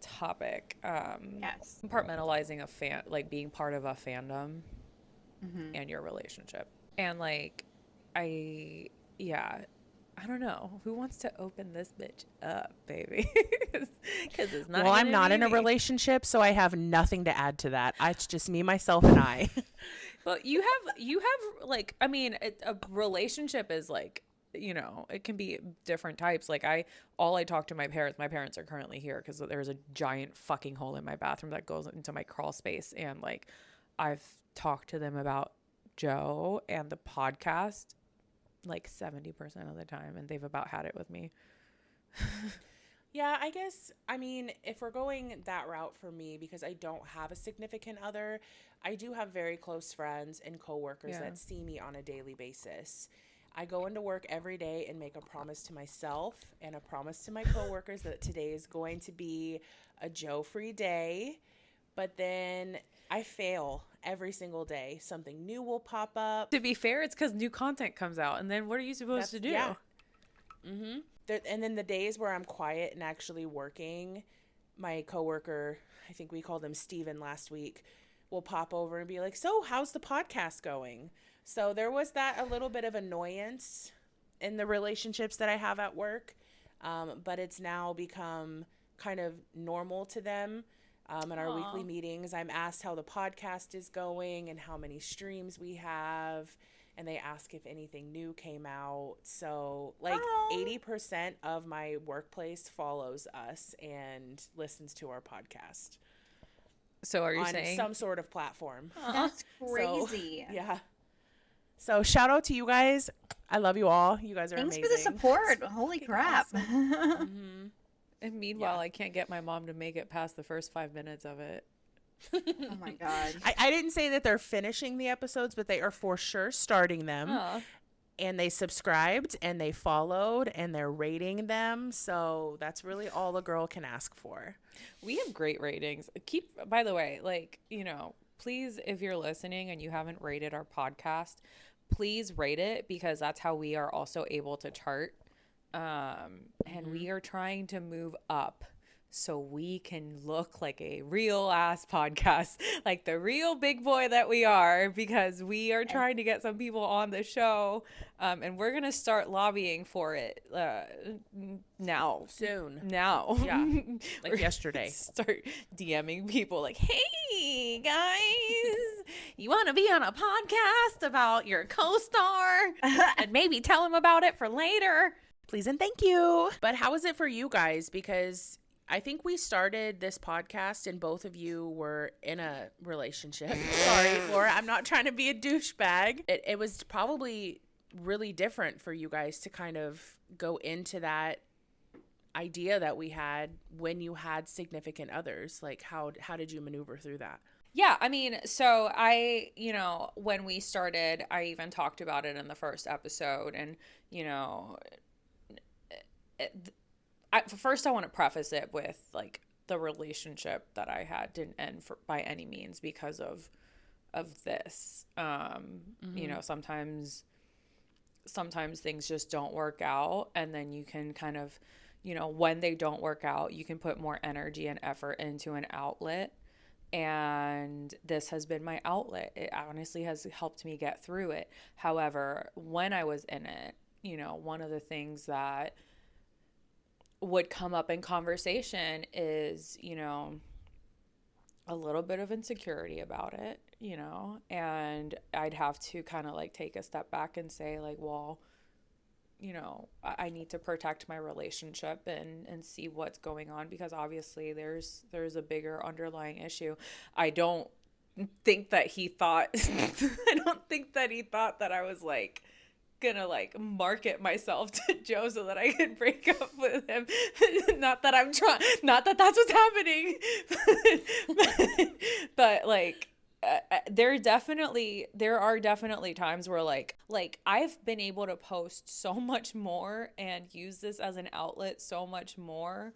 topic. Yes. Compartmentalizing like being part of a fandom and your relationship. And like, I don't know. Who wants to open this bitch up, baby? Because it's not. Well, I'm gonna not be in a me. relationship, so I have nothing to add to that. It's just me, myself, and I. But you have like, I mean, a relationship is like, you know, it can be different types. Like I talk to my parents. My parents are currently here because there's a giant fucking hole in my bathroom that goes into my crawl space. And like, I've talked to them about Joe and the podcast like 70% of the time, and they've about had it with me. Yeah, I guess, I mean, if we're going that route for me, because I don't have a significant other, I do have very close friends and coworkers Yeah. that see me on a daily basis. I go into work every day and make a promise to myself and a promise to my coworkers that today is going to be a Joe-free day, but then I fail every single day. Something new will pop up. To be fair, it's because new content comes out, and then what are you supposed to do? Yeah. Mm-hmm. And then the days where I'm quiet and actually working, my coworker, I think we called him Steven last week, will pop over and be like, so how's the podcast going? So there was that a little bit of annoyance in the relationships that I have at work. But it's now become kind of normal to them. In our weekly meetings, I'm asked how the podcast is going and how many streams we have. And they ask if anything new came out. So like 80% of my workplace follows us and listens to our podcast So are you on saying some sort of platform. That's So, crazy. yeah. So shout out to you guys. I love you all. You guys are Thanks amazing. for the support. Holy crap. Mm-hmm. And meanwhile, Yeah. I can't get my mom to make it past the first 5 minutes of it. Oh my god. I didn't say that they're finishing the episodes, but they are for sure starting them. Aw. And they subscribed and they followed and they're rating them. So that's really all a girl can ask for. We have great ratings. By the way, like, you know, please, if you're listening and you haven't rated our podcast, please rate it because that's how we are also able to chart. And we are trying to move up so we can look like a real ass podcast, like the real big boy that we are, because we are trying to get some people on the show. And we're going to start lobbying for it now. Soon. Now. Yeah. We're Like yesterday. Start DMing people like, hey guys, you want to be on a podcast about your co-star and maybe tell them about it for later. Please and thank you. But how is it for you guys? Because I think we started this podcast and both of you were in a relationship. Sorry, Laura, I'm not trying to be a douchebag. It was probably really different for you guys to kind of go into that idea that we had when you had significant others. Like how did you maneuver through that? Yeah, I mean, so I, you know, when we started, I even talked about it in the first episode. And, you know, first I want to preface it with like the relationship that I had didn't end by any means because of of this. You know, sometimes things just don't work out, and then you can kind of, you know, when they don't work out, you can put more energy and effort into an outlet. And this has been my outlet. It honestly has helped me get through it. However, when I was in it, you know, one of the things that would come up in conversation is, you know, a little bit of insecurity about it, you know, and I'd have to kind of like take a step back and say, like, well, you know, I need to protect my relationship and see what's going on, because obviously there's a bigger underlying issue. I don't think that he thought I don't think that he thought that I was like gonna like market myself to Joe so that I could break up with him. Not that I'm trying, not that that's what's happening, but like there are definitely times where like I've been able to post so much more and use this as an outlet so much more,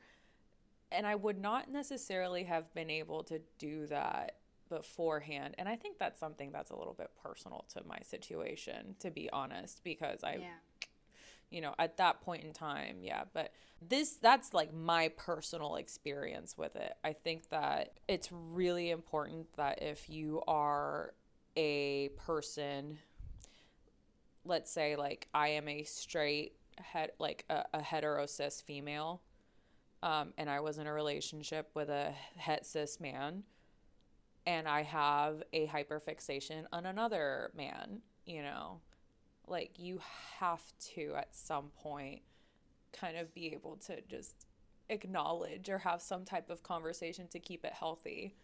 and I would not necessarily have been able to do that beforehand. And I think that's something that's a little bit personal to my situation, to be honest, because you know, at that point in time, but that's like my personal experience with it. I think that it's really important that if you are a person, let's say like I am a straight like a hetero cis female, and I was in a relationship with a het cis man, and I have a hyperfixation on another man, you know, like you have to at some point kind of be able to just acknowledge or have some type of conversation to keep it healthy.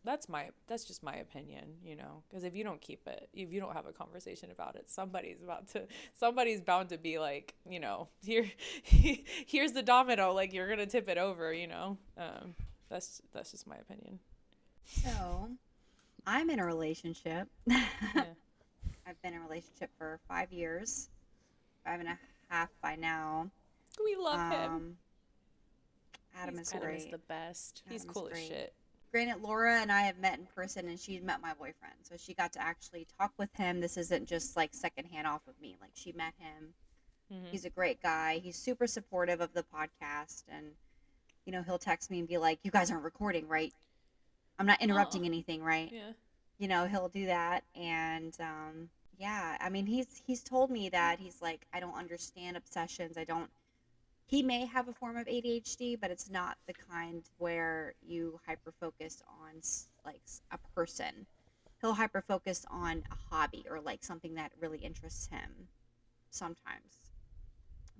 That's just my opinion, you know, because if you don't have a conversation about it, somebody's bound to be like, you know, here's the domino, like you're gonna tip it over, you know. That's just my opinion. So, I'm in a relationship. Yeah. I've been in a relationship for 5 years, 5.5 by now. We love him. Adam is Adam great. is the best. He's Adam's cool as great. shit. Granted, Laura and I have met in person, and she's met my boyfriend, so she got to actually talk with him. This isn't just like secondhand off of me. Like, she met him. Mm-hmm. He's a great guy. He's super supportive of the podcast, and you know, he'll text me and be like, "You guys aren't recording, right? I'm not interrupting anything, right?" Yeah. You know, he'll do that, and yeah, I mean, he's told me that he's like, I don't understand obsessions. He may have a form of ADHD, but it's not the kind where you hyper focus on like a person. He'll hyper focus on a hobby or like something that really interests him sometimes,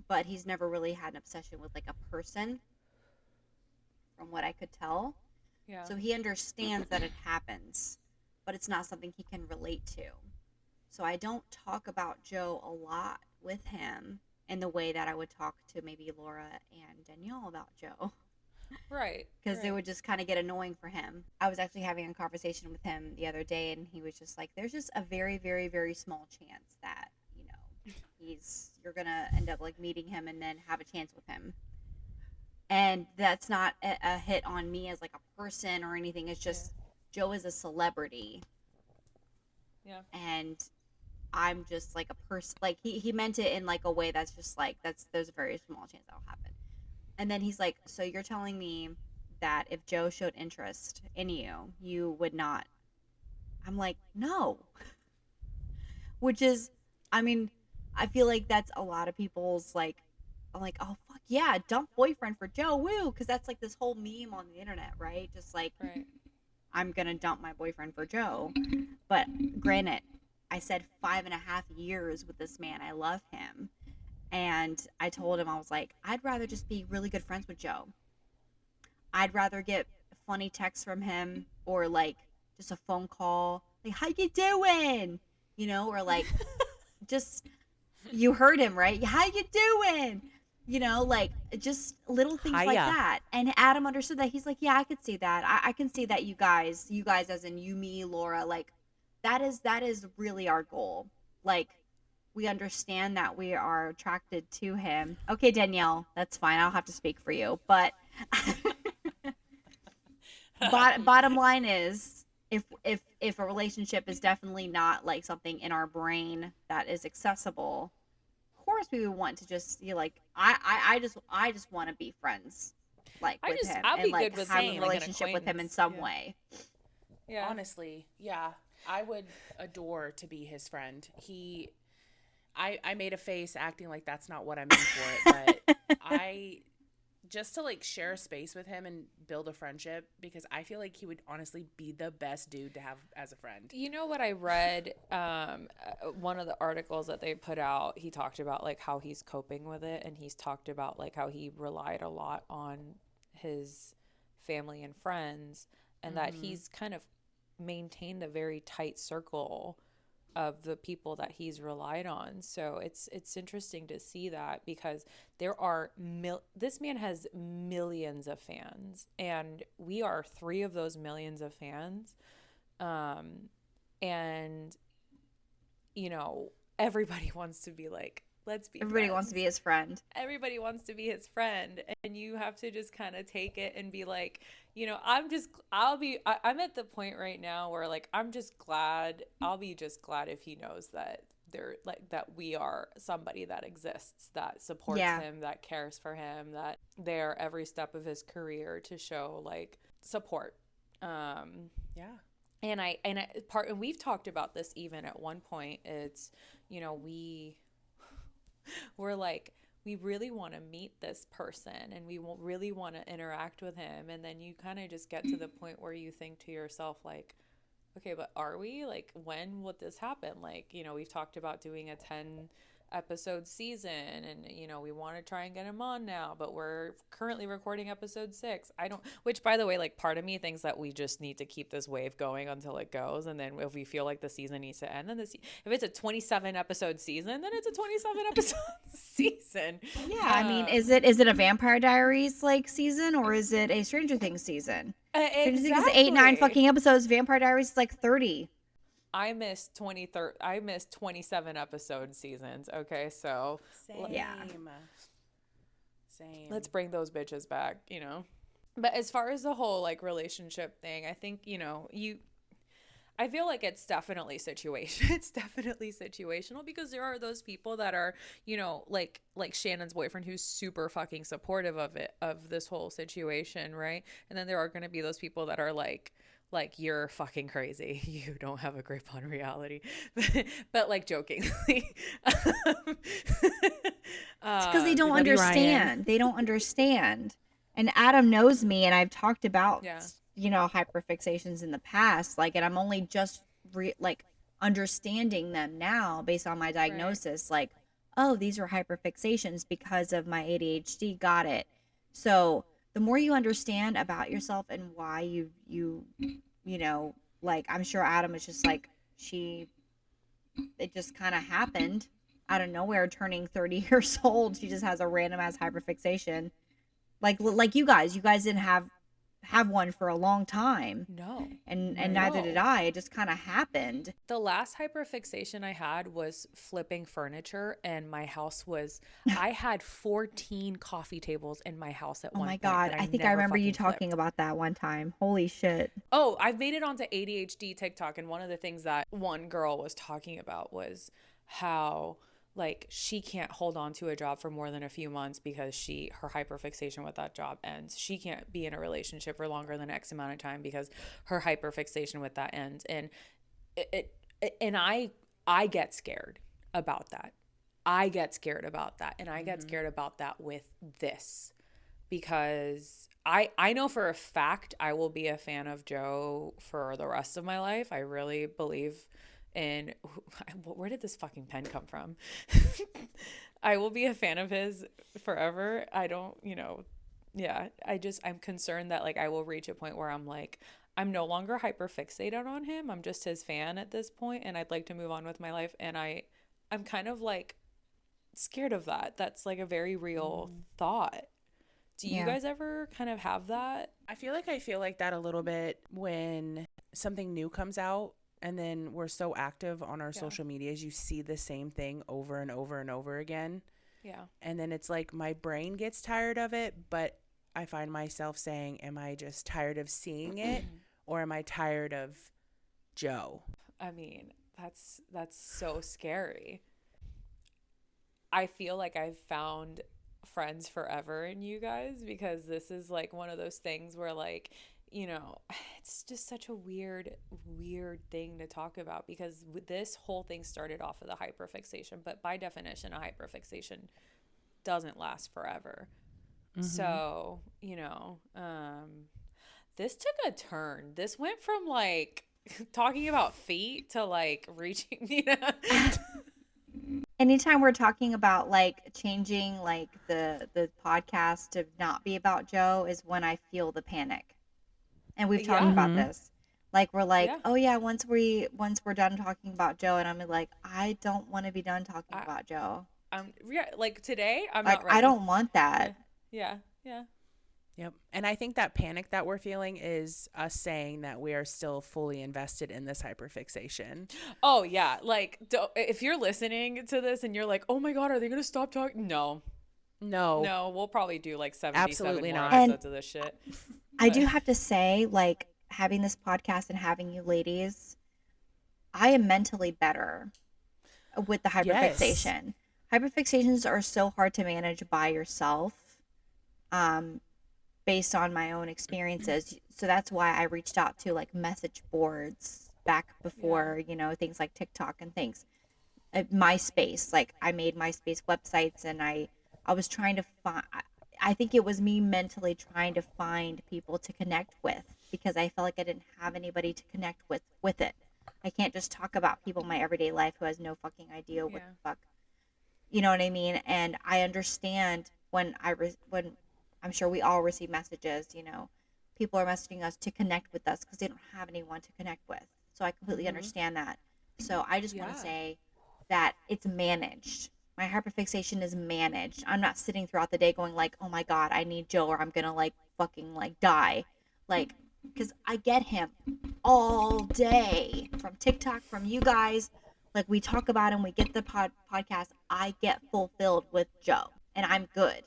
but he's never really had an obsession with like a person, from what I could tell. Yeah. So he understands that it happens, but it's not something he can relate to. So I don't talk about Joe a lot with him in the way that I would talk to maybe Laura and Danielle about Joe. Right. Because it would just kind of get annoying for him. I was actually having a conversation with him the other day, and he was just like, there's just a very, very, very small chance that, you know, you're going to end up like meeting him and then have a chance with him. And that's not a hit on me as like a person or anything. It's just Joe is a celebrity. Yeah. And I'm just like a person. Like he meant it in like a way that's just like, there's a very small chance that'll happen. And then he's like, so you're telling me that if Joe showed interest in you, you would not? I'm like, no. Which is, I mean, I feel like that's a lot of people's like, I'm like, oh fuck yeah, dump boyfriend for Joe, woo, because that's like this whole meme on the internet, right? Just like, Right. I'm gonna dump my boyfriend for Joe. But granted, I said 5.5 years with this man. I love him, and I told him, I was like, I'd rather just be really good friends with Joe. I'd rather get funny texts from him, or like just a phone call, like, how you doing, you know, or like just, you heard him, right? How you doing? You know, like just little things like Hiya. that. And Adam understood that. He's like, yeah, I could see that. I can see that you guys as in you, me, Laura, like that is really our goal. Like, we understand that we are attracted to him. Okay, Danielle, that's fine. I'll have to speak for you. But bottom line is, if a relationship is definitely not like something in our brain that is accessible, of course we would want to just like I just want to be friends like with him I'll and be like good with have a being like an relationship with him in acquaintance. some Yeah. way. Yeah. Honestly, yeah. I would adore to be his friend. I made a face acting like that's not what I meant for it, but I just to like share a space with him and build a friendship, because I feel like he would honestly be the best dude to have as a friend. You know what I read? One of the articles that they put out, he talked about like how he's coping with it, and he's talked about like how he relied a lot on his family and friends, and that he's kind of maintained a very tight circle of the people that he's relied on. So it's interesting to see that, because there are this man has millions of fans, and we are 3 of those millions of fans. And you know, everybody wants to be like, let's be Everybody friends. wants to be his friend. Everybody wants to be his friend, and you have to just kind of take it and be like, you know, I'm at the point right now where like I'll be just glad if he knows that they're like that we are somebody that exists, that supports Yeah. him, that cares for him, that they're every step of his career to show like support. Yeah. And we've talked about this even at one point. It's, you know, we're like, we really want to meet this person and we really want to interact with him. And then you kind of just get to the point where you think to yourself, like, okay, but are we? Like, when would this happen? Like, you know, we've talked about doing a 10 episode season, and you know, we want to try and get him on now, but we're currently recording episode 6. Which by the way, like, part of me thinks that we just need to keep this wave going until it goes, and then if we feel like the season needs to end, then if it's a 27 episode season, then it's a 27 episode season. Yeah, I mean, is it a Vampire Diaries like season, or is it a Stranger Things season? Stranger Things is 8, 9 fucking episodes. Vampire Diaries is like 30. I missed 27 episode seasons. Okay, so Same. Yeah. Same. let's bring those bitches back, you know. But as far as the whole like relationship thing, I think, you know, I feel like it's definitely it's definitely situational, because there are those people that are, you know, like Shannon's boyfriend, who's super fucking supportive of this whole situation, right? And then there are going to be those people that are like you're fucking crazy, you don't have a grip on reality. But like jokingly. It's because they don't love you, Ryan. understand. They don't understand. And Adam knows me, and I've talked about, Yeah. you know, hyperfixations in the past. Like, and I'm only just understanding them now based on my diagnosis. Like, oh, these are hyperfixations because of my ADHD. Got it. So the more you understand about yourself and why you know, like, I'm sure Adam is just like, it just kind of happened out of nowhere, turning 30 years old. She just has a random ass hyperfixation. Like you guys didn't have one for a long time. No. And neither did I. It just kind of happened. The last hyperfixation I had was flipping furniture, and my house I had 14 coffee tables in my house at Oh one my point. God. that I think I never remember you fucking talking flipped. about that one time. Holy shit. Oh, I've made it onto ADHD TikTok, and one of the things that one girl was talking about was how like she can't hold on to a job for more than a few months because her hyperfixation with that job ends. She can't be in a relationship for longer than X amount of time because her hyperfixation with that ends. And I get scared about that. I get scared about that. And I get scared about that with this, because I know for a fact I will be a fan of Joe for the rest of my life. I really believe in, where did this fucking pen come from? I will be a fan of his forever. I don't, you know, yeah, I'm concerned that like I will reach a point where I'm like, I'm no longer hyper fixated on him. I'm just his fan at this point, and I'd like to move on with my life. And I'm kind of like scared of that. That's like a very real thought. Do you guys ever kind of have that? I feel like that a little bit when something new comes out, and then we're so active on our social medias, you see the same thing over and over and over again. Yeah. And then it's like my brain gets tired of it, but I find myself saying, am I just tired of seeing it, or am I tired of Joe. I mean, that's so scary. I feel like I've found friends forever in you guys, because this is like one of those things where, like, you know, it's just such a weird thing to talk about, because this whole thing started off with a hyperfixation, but by definition, a hyperfixation doesn't last forever. So, you know, this took a turn. This went from like talking about feet to like reaching, you know. Anytime we're talking about like changing like the podcast to not be about Joe is when I feel the panic. And we've talked Yeah. about this. Like we're like, Yeah. oh yeah, once we're done talking about Joe, and I'm like, I don't want to be done talking I- about Joe. Yeah, like today, I'm Like not ready. I don't want that. Yeah. Yep. And I think that panic that we're feeling is us saying that we are still fully invested in this hyperfixation. Oh yeah, like if you're listening to this and you're like, oh my god, are they gonna stop talking? No, we'll probably do like 77 Absolutely more not. episodes of this shit. I do have to say, like, having this podcast and having you ladies, I am mentally better with the hyperfixation. Hyperfixations are so hard to manage by yourself, based on my own experiences. So that's why I reached out to like message boards back before, you know, things like TikTok and things. MySpace, like I made MySpace websites, and I was trying to find. I think it was me mentally trying to find people to connect with, because I felt like I didn't have anybody to connect with it. I can't just talk about people in my everyday life who has no fucking idea what the fuck, you know what I mean? And I understand when when I'm sure we all receive messages, you know, people are messaging us to connect with us because they don't have anyone to connect with. So I completely understand that. So I just want to say that it's managed. My hyperfixation is managed. I'm not sitting throughout the day going like, oh my god, I need Joe or I'm gonna like fucking like die, like, because I get him all day from TikTok, from you guys. Like we talk about him, we get the podcast. I get fulfilled with Joe, and I'm good,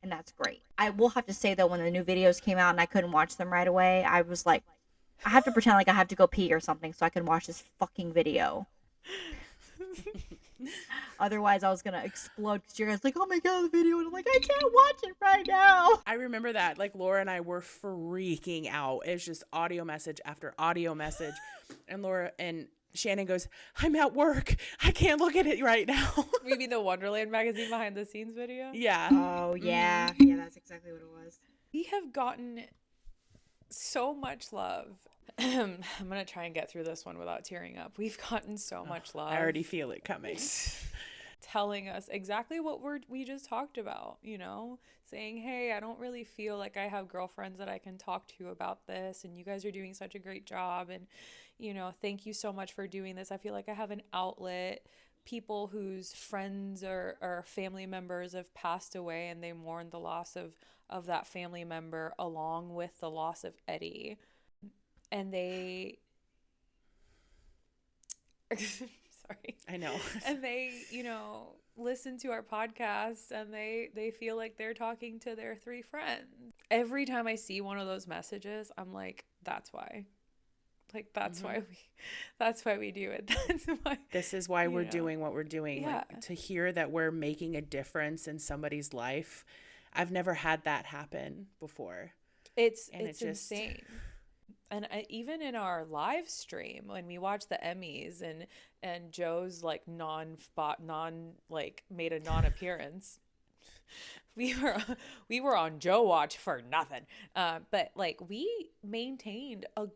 and that's great. I will have to say though, when the new videos came out and I couldn't watch them right away, I was like, I have to pretend like I have to go pee or something so I can watch this fucking video. Otherwise, I was gonna explode because you guys like, oh my god, the video, and I'm like, I can't watch it right now. I remember that. Like Laura and I were freaking out. It's just audio message after audio message. And Laura and Shannon goes, I'm at work. I can't look at it right now. You mean the Wonderland magazine behind the scenes video? Yeah. Oh yeah, yeah, that's exactly what it was. We have gotten so much love. I'm gonna try and get through this one without tearing up. We've gotten so much love. I already feel it coming. Telling us exactly what we just talked about, you know, saying, hey, I don't really feel like I have girlfriends that I can talk to about this, and you guys are doing such a great job, and, you know, thank you so much for doing this. I feel like I have an outlet. People whose friends or family members have passed away, and they mourn the loss of that family member along with the loss of Eddie. And they sorry. I know. And they, you know, listen to our podcast, and they feel like they're talking to their three friends. Every time I see one of those messages, I'm like, that's why. Like that's why we do it. That's why. This is why we're doing what we're doing. Yeah. Like, to hear that we're making a difference in somebody's life. I've never had that happen before. It's just insane. And even in our live stream, when we watch the Emmys and Joe's like made a non-appearance, we were on Joe watch for nothing. But like we maintained a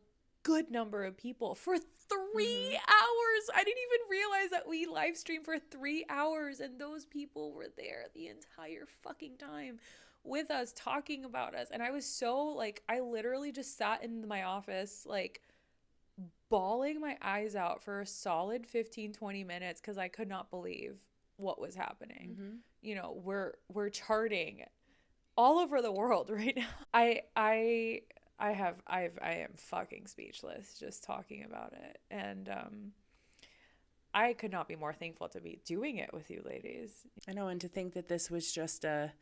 good number of people for 3 hours. I didn't even realize that we live streamed for 3 hours, and those people were there the entire fucking time with us, talking about us. And I was so like, I literally just sat in my office like bawling my eyes out for a solid 15-20 minutes because I could not believe what was happening. You know, we're charting all over the world right now. I am fucking speechless just talking about it. And I could not be more thankful to be doing it with you ladies. I know, and to think that this was just a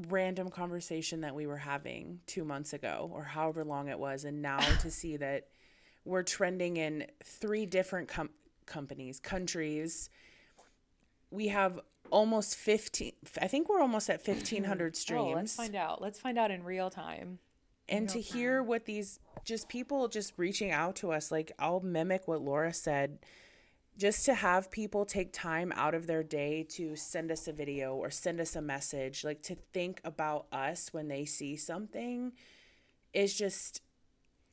random conversation that we were having 2 months ago or however long it was, and now to see that we're trending in 3 different countries. We have almost 15. I think we're almost at 1,500 streams. Oh, let's find out. Let's find out in real time. And to hear what these just people just reaching out to us, like I'll mimic what Laura said, just to have people take time out of their day to send us a video or send us a message, like to think about us when they see something is just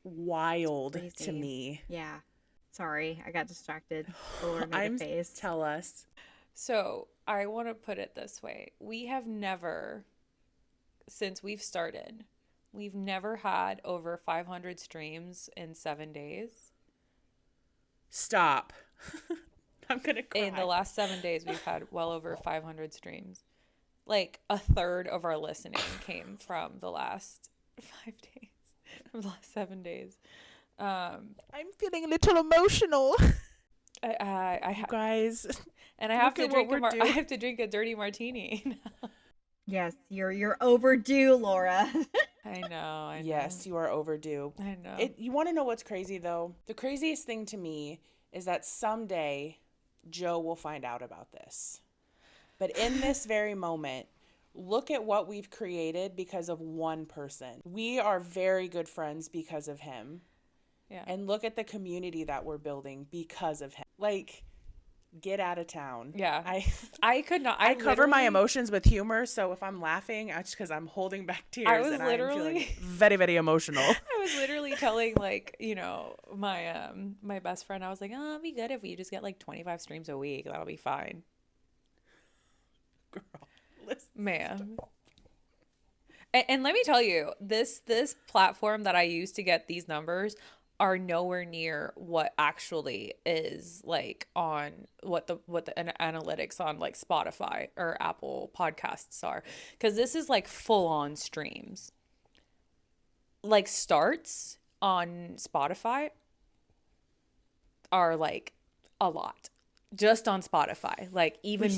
wild to me. Yeah. Sorry, I got distracted. Laura made a face. Tell us. So I want to put it this way. We have never, since we've started, we've never had over 500 streams in 7 days. Stop. I'm going to cry. In the last 7 days, we've had well over 500 streams. Like a third of our listening came from the last 5 days, from the last 7 days. I'm feeling a little emotional. I guys, and I have to drink I have to drink a dirty martini. Yes, you're overdue, Laura. I know. Yes, you are overdue. I know. You want to know what's crazy though? The craziest thing to me is that someday Joe will find out about this. But in this very moment, look at what we've created because of one person. We are very good friends because of him. Yeah. And look at the community that we're building because of him. Like, get out of town. Yeah. I could not. I cover my emotions with humor, so if I'm laughing, it's because I'm holding back tears. I was and literally I'm feeling very, very emotional. I was literally telling my my best friend, I was like, oh, it'd be good if we just get like 25 streams a week. That'll be fine. Girl, listen. Man. And let me tell you, this platform that I use to get these numbers are nowhere near what actually is like on what the analytics on like Spotify or Apple Podcasts are, because this is like full on streams. Like starts on Spotify are like a lot just on Spotify, like even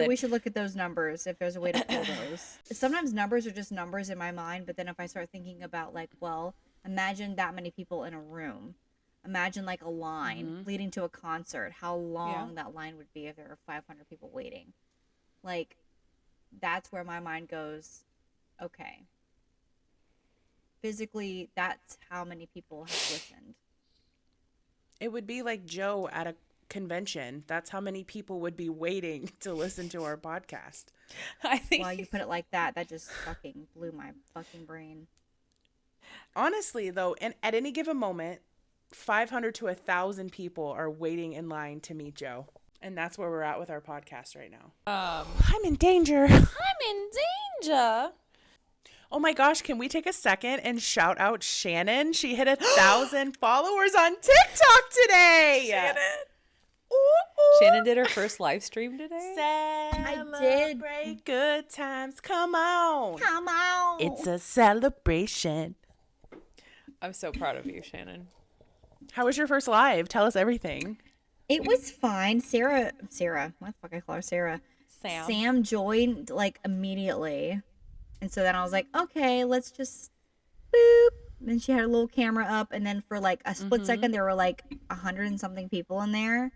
we should look at those numbers if there's a way to pull those. Sometimes numbers are just numbers in my mind, but then if I start thinking about like, well, imagine that many people in a room. Imagine like a line leading to a concert. How long that line would be if there were 500 people waiting. Like, that's where my mind goes, okay. Physically, that's how many people have listened. It would be like Joe at a convention. That's how many people would be waiting to listen to our podcast. I think. While you put it like that, that just fucking blew my fucking brain. Honestly, though, and at any given moment, 500 to 1,000 people are waiting in line to meet Joe. And that's where we're at with our podcast right now. I'm in danger. Oh my gosh, can we take a second and shout out Shannon? She hit 1,000 followers on TikTok today. Shannon. Shannon did her first live stream today. Celebrate good times. Come on. Come on. It's a celebration. I'm so proud of you, Shannon. How was your first live? Tell us everything. It was fine. Sarah, what the fuck I call her? Sarah. Sam joined like immediately. And so then I was like, okay, let's just boop. Then she had a little camera up, and then for like a split second there were like 100 and something people in there.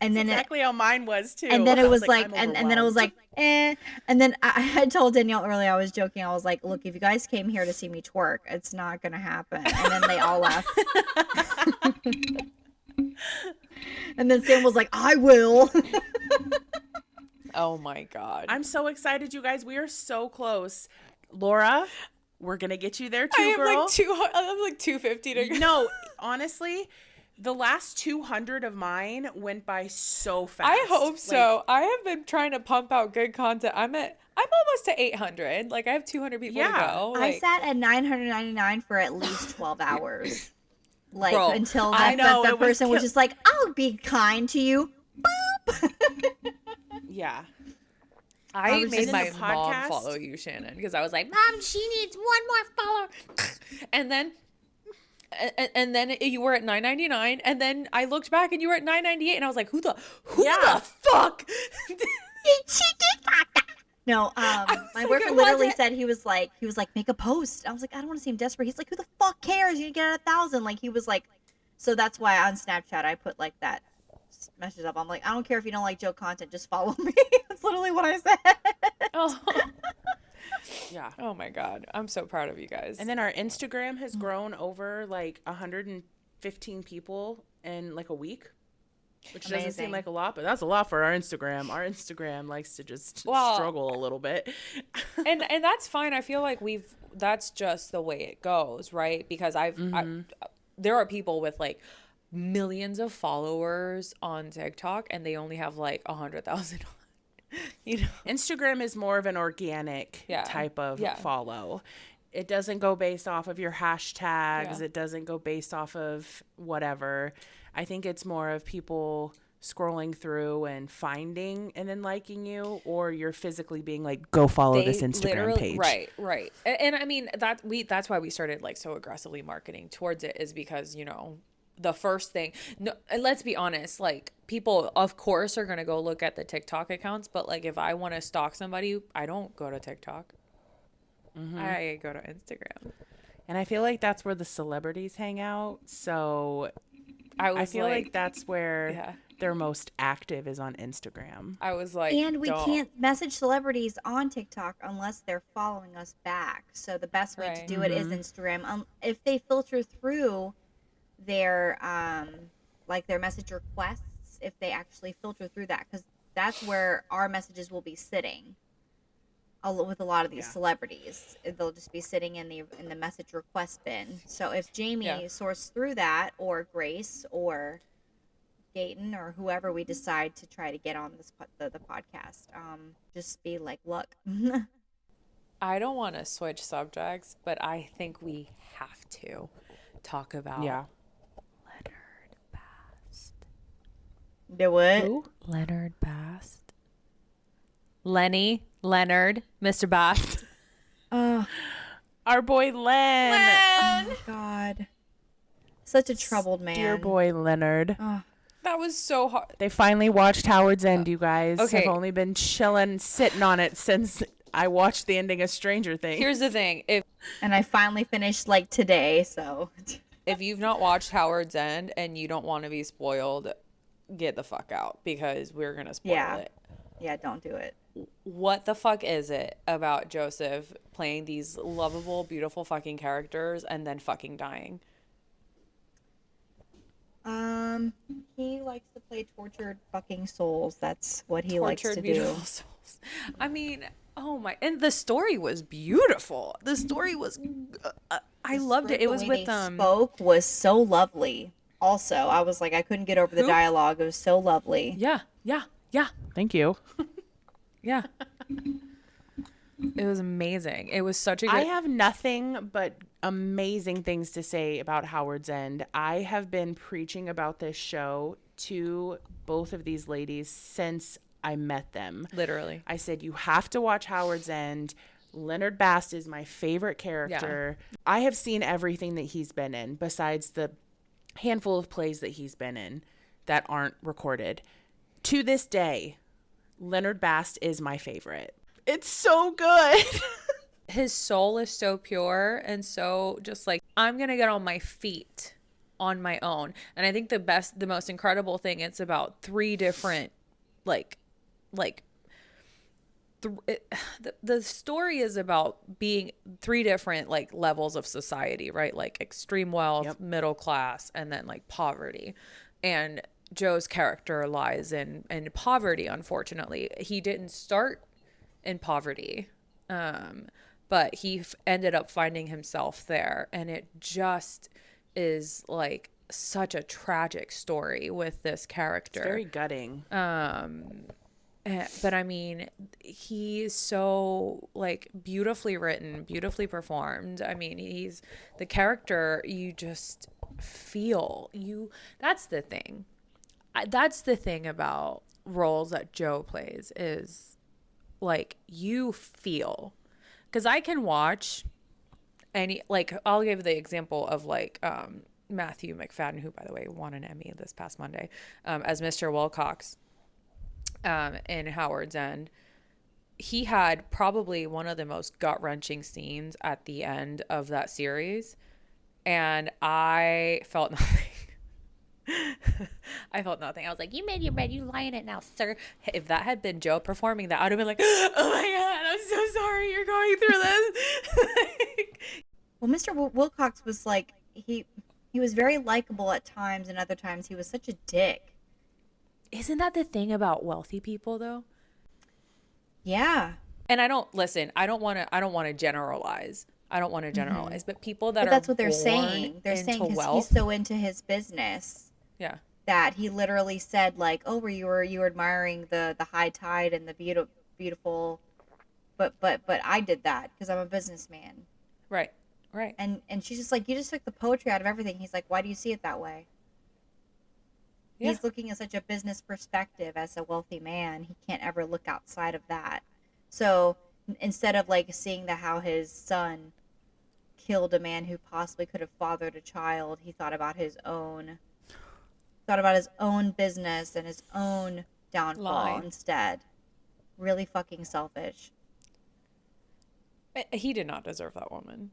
And then exactly how mine was too. And then it was like, and then it was like, eh. And then I had told Danielle earlier, I was joking. I was like, look, if you guys came here to see me twerk, it's not gonna happen. And then they all left. And then Sam was like, I will. Oh my God. I'm so excited, you guys. We are so close. Laura, we're gonna get you there too, girl. I'm like 250 to go. No, honestly, the last 200 of mine went by so fast. I hope so. I have been trying to pump out good content. I'm almost to 800. Like I have 200 people to go. Like, I sat at 999 for at least 12 hours. Like, bro, until that person was just like, I'll be kind to you. Boop. Yeah. I was made just my in the mom podcast. follow you, Shannon, because I was like, Mom, she needs one more follower. And then you were at 999, and then I looked back and you were at 998, and I was like, who the fuck? She did that. No, my boyfriend literally said he was like, make a post. I was like, I don't want to seem desperate. He's like, who the fuck cares? You get 1,000. Like, he was like, So that's why on Snapchat I put like that message up. I'm like, I don't care if you don't like Joe content, just follow me. That's literally what I said. Oh. Yeah. Oh my God. I'm so proud of you guys. And then our Instagram has grown over like 115 people in like a week, which doesn't seem Amazing. like a lot, but that's a lot for our Instagram. Our Instagram likes to just Well, struggle a little bit. and that's fine. I feel like that's just the way it goes, right? Because there are people with like millions of followers on TikTok and they only have like 100,000 you know. Instagram is more of an organic Yeah. type of Yeah. follow. It doesn't go based off of your hashtags. Yeah. It doesn't go based off of whatever. I think it's more of people scrolling through and finding and then liking you, or you're physically being like, go follow this Instagram page. Right. And I mean that's why we started like so aggressively marketing towards it, is because, you know, the first thing, no, and let's be honest, like people of course are going to go look at the TikTok accounts, but like if I want to stalk somebody, I don't go to TikTok. I go to Instagram. And I feel like that's where the celebrities hang out. So I feel like that's where yeah. they're most active, is on Instagram. I was like, And we don't. can't message celebrities on TikTok unless they're following us back. So the best way to Right. do it is Instagram. If they filter through their like their message requests, if they actually filter through that, because that's where our messages will be sitting. With a lot of these celebrities, they'll just be sitting in the message request bin. So if Jamie sorts through that, or Grace, or Gayton, or whoever we decide to try to get on this the podcast, just be like, look. I don't want to switch subjects, but I think we have to talk about Leonard Bast. Do what? Who? Leonard Bast. Leonard, Mr. Bast. Oh, Our boy Len. oh my God. Such a troubled man. Dear boy Leonard. Oh, That was so hard. They finally watched Howard's End, you guys. Okay. I've only been chilling, sitting on it since I watched the ending of Stranger Things. Here's the thing. and I finally finished like today, so. If you've not watched Howard's End and you don't want to be spoiled, get the fuck out, because we're going to spoil it. Yeah, don't do it. What the fuck is it about Joseph playing these lovable, beautiful fucking characters and then fucking dying? He likes to play tortured fucking souls. That's what he likes to Tortured, do. beautiful souls. I mean, oh my, and the story was beautiful. The story was, I loved it. It was The way with they spoke was so lovely. Also, I was like, I couldn't get over the Who? dialogue. It was so lovely. Yeah. Thank you. Yeah. It was amazing. It was such a good. I have nothing but amazing things to say about Howard's End. I have been preaching about this show to both of these ladies since I met them. Literally. I said, you have to watch Howard's End. Leonard Bast is my favorite character. I have seen everything that he's been in, besides the handful of plays that he's been in that aren't recorded. To this day, Leonard Bast is my favorite. It's so good. His soul is so pure and so just like, I'm going to get on my feet on my own. And I think the most incredible thing, it's about three different, the story is about being three different like levels of society, right? Like extreme wealth, middle class, and then like poverty. And Joe's character lies in poverty, unfortunately. He didn't start in poverty, but he ended up finding himself there. And it just is like such a tragic story with this character. It's very gutting. But I mean, he's so like beautifully written, beautifully performed. I mean, he's the character you just feel. That's the thing. That's the thing about roles that Joe plays, is like you feel. Because I can watch any, like I'll give the example of like Matthew McFadden, who by the way won an Emmy this past Monday, as Mr. Wilcox. In Howard's End, he had probably one of the most gut-wrenching scenes at the end of that series, and I felt nothing. I felt nothing. I was like, you made your bed, you lie in it now, sir. If that had been Joe performing that, I'd have been like, oh my God, I'm so sorry you're going through this. Well, Mr. Wilcox was like, he was very likable at times, and other times he was such a dick. Isn't that the thing about wealthy people though? Yeah. And I don't want to generalize. I don't want to generalize, but people that But are that's what they're born saying. They're saying into because wealth, he's so into his business yeah. that he literally said like, "Oh, you were admiring the high tide and the beautiful, but I did that because I'm a businessman." Right. Right. And she's just like, "You just took the poetry out of everything." He's like, "Why do you see it that way?" Yeah. He's looking at such a business perspective as a wealthy man. He can't ever look outside of that. So instead of like seeing how his son killed a man who possibly could have fathered a child, he thought about his own business and his own downfall Lie. instead. Really fucking selfish. He did not deserve that woman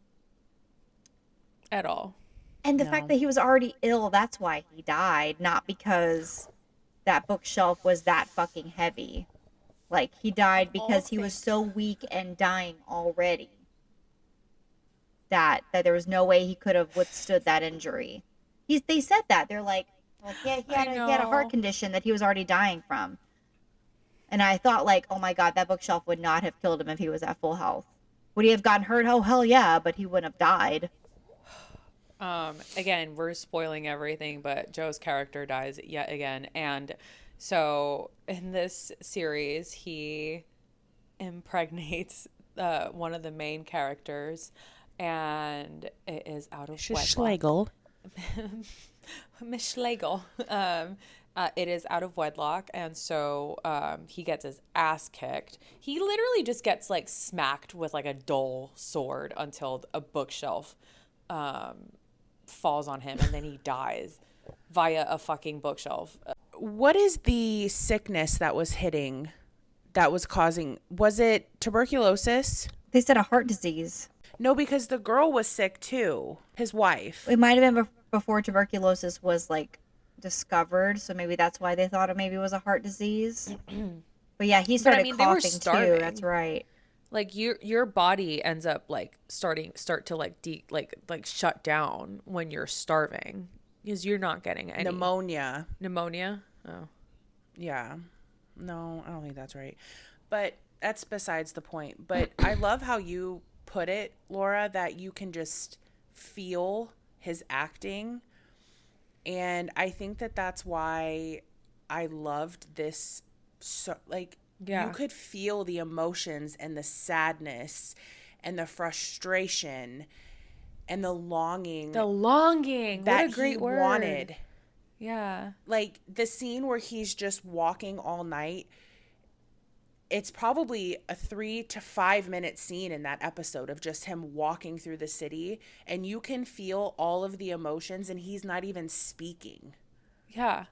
at all. And the fact that he was already ill, that's why he died, not because that bookshelf was that fucking heavy. Like, he died because he was so weak and dying already that there was no way he could have withstood that injury. They said that. They're like, well, he had a heart condition that he was already dying from. And I thought, like, oh my God, that bookshelf would not have killed him if he was at full health. Would he have gotten hurt? Oh, hell yeah, but he wouldn't have died. Again, we're spoiling everything, but Joe's character dies yet again. And so in this series, he impregnates one of the main characters, and it is out of wedlock. Schlegel. Miss Schlegel. It is out of wedlock, and so he gets his ass kicked. He literally just gets like smacked with like a dull sword until a bookshelf falls on him, and then he dies via a fucking bookshelf. What is the sickness that was causing? Was it tuberculosis? They said a heart disease. No, because the girl was sick too. His wife. It might have been before tuberculosis was like discovered, so maybe that's why they thought it maybe was a heart disease. But yeah, he started coughing too. That's right. Like your body ends up like start to like shut down when you're starving because you're not getting any Pneumonia. Oh, Yeah. No, I don't think that's right. But that's besides the point. But I love how you put it, Laura, that you can just feel his acting. And I think that that's why I loved this. So, like, yeah. You could feel the emotions and the sadness and the frustration and the longing. What a great word. Wanted. Yeah. Like the scene where he's just walking all night. It's probably a 3 to 5 minute scene in that episode of just him walking through the city, and you can feel all of the emotions and he's not even speaking. Yeah.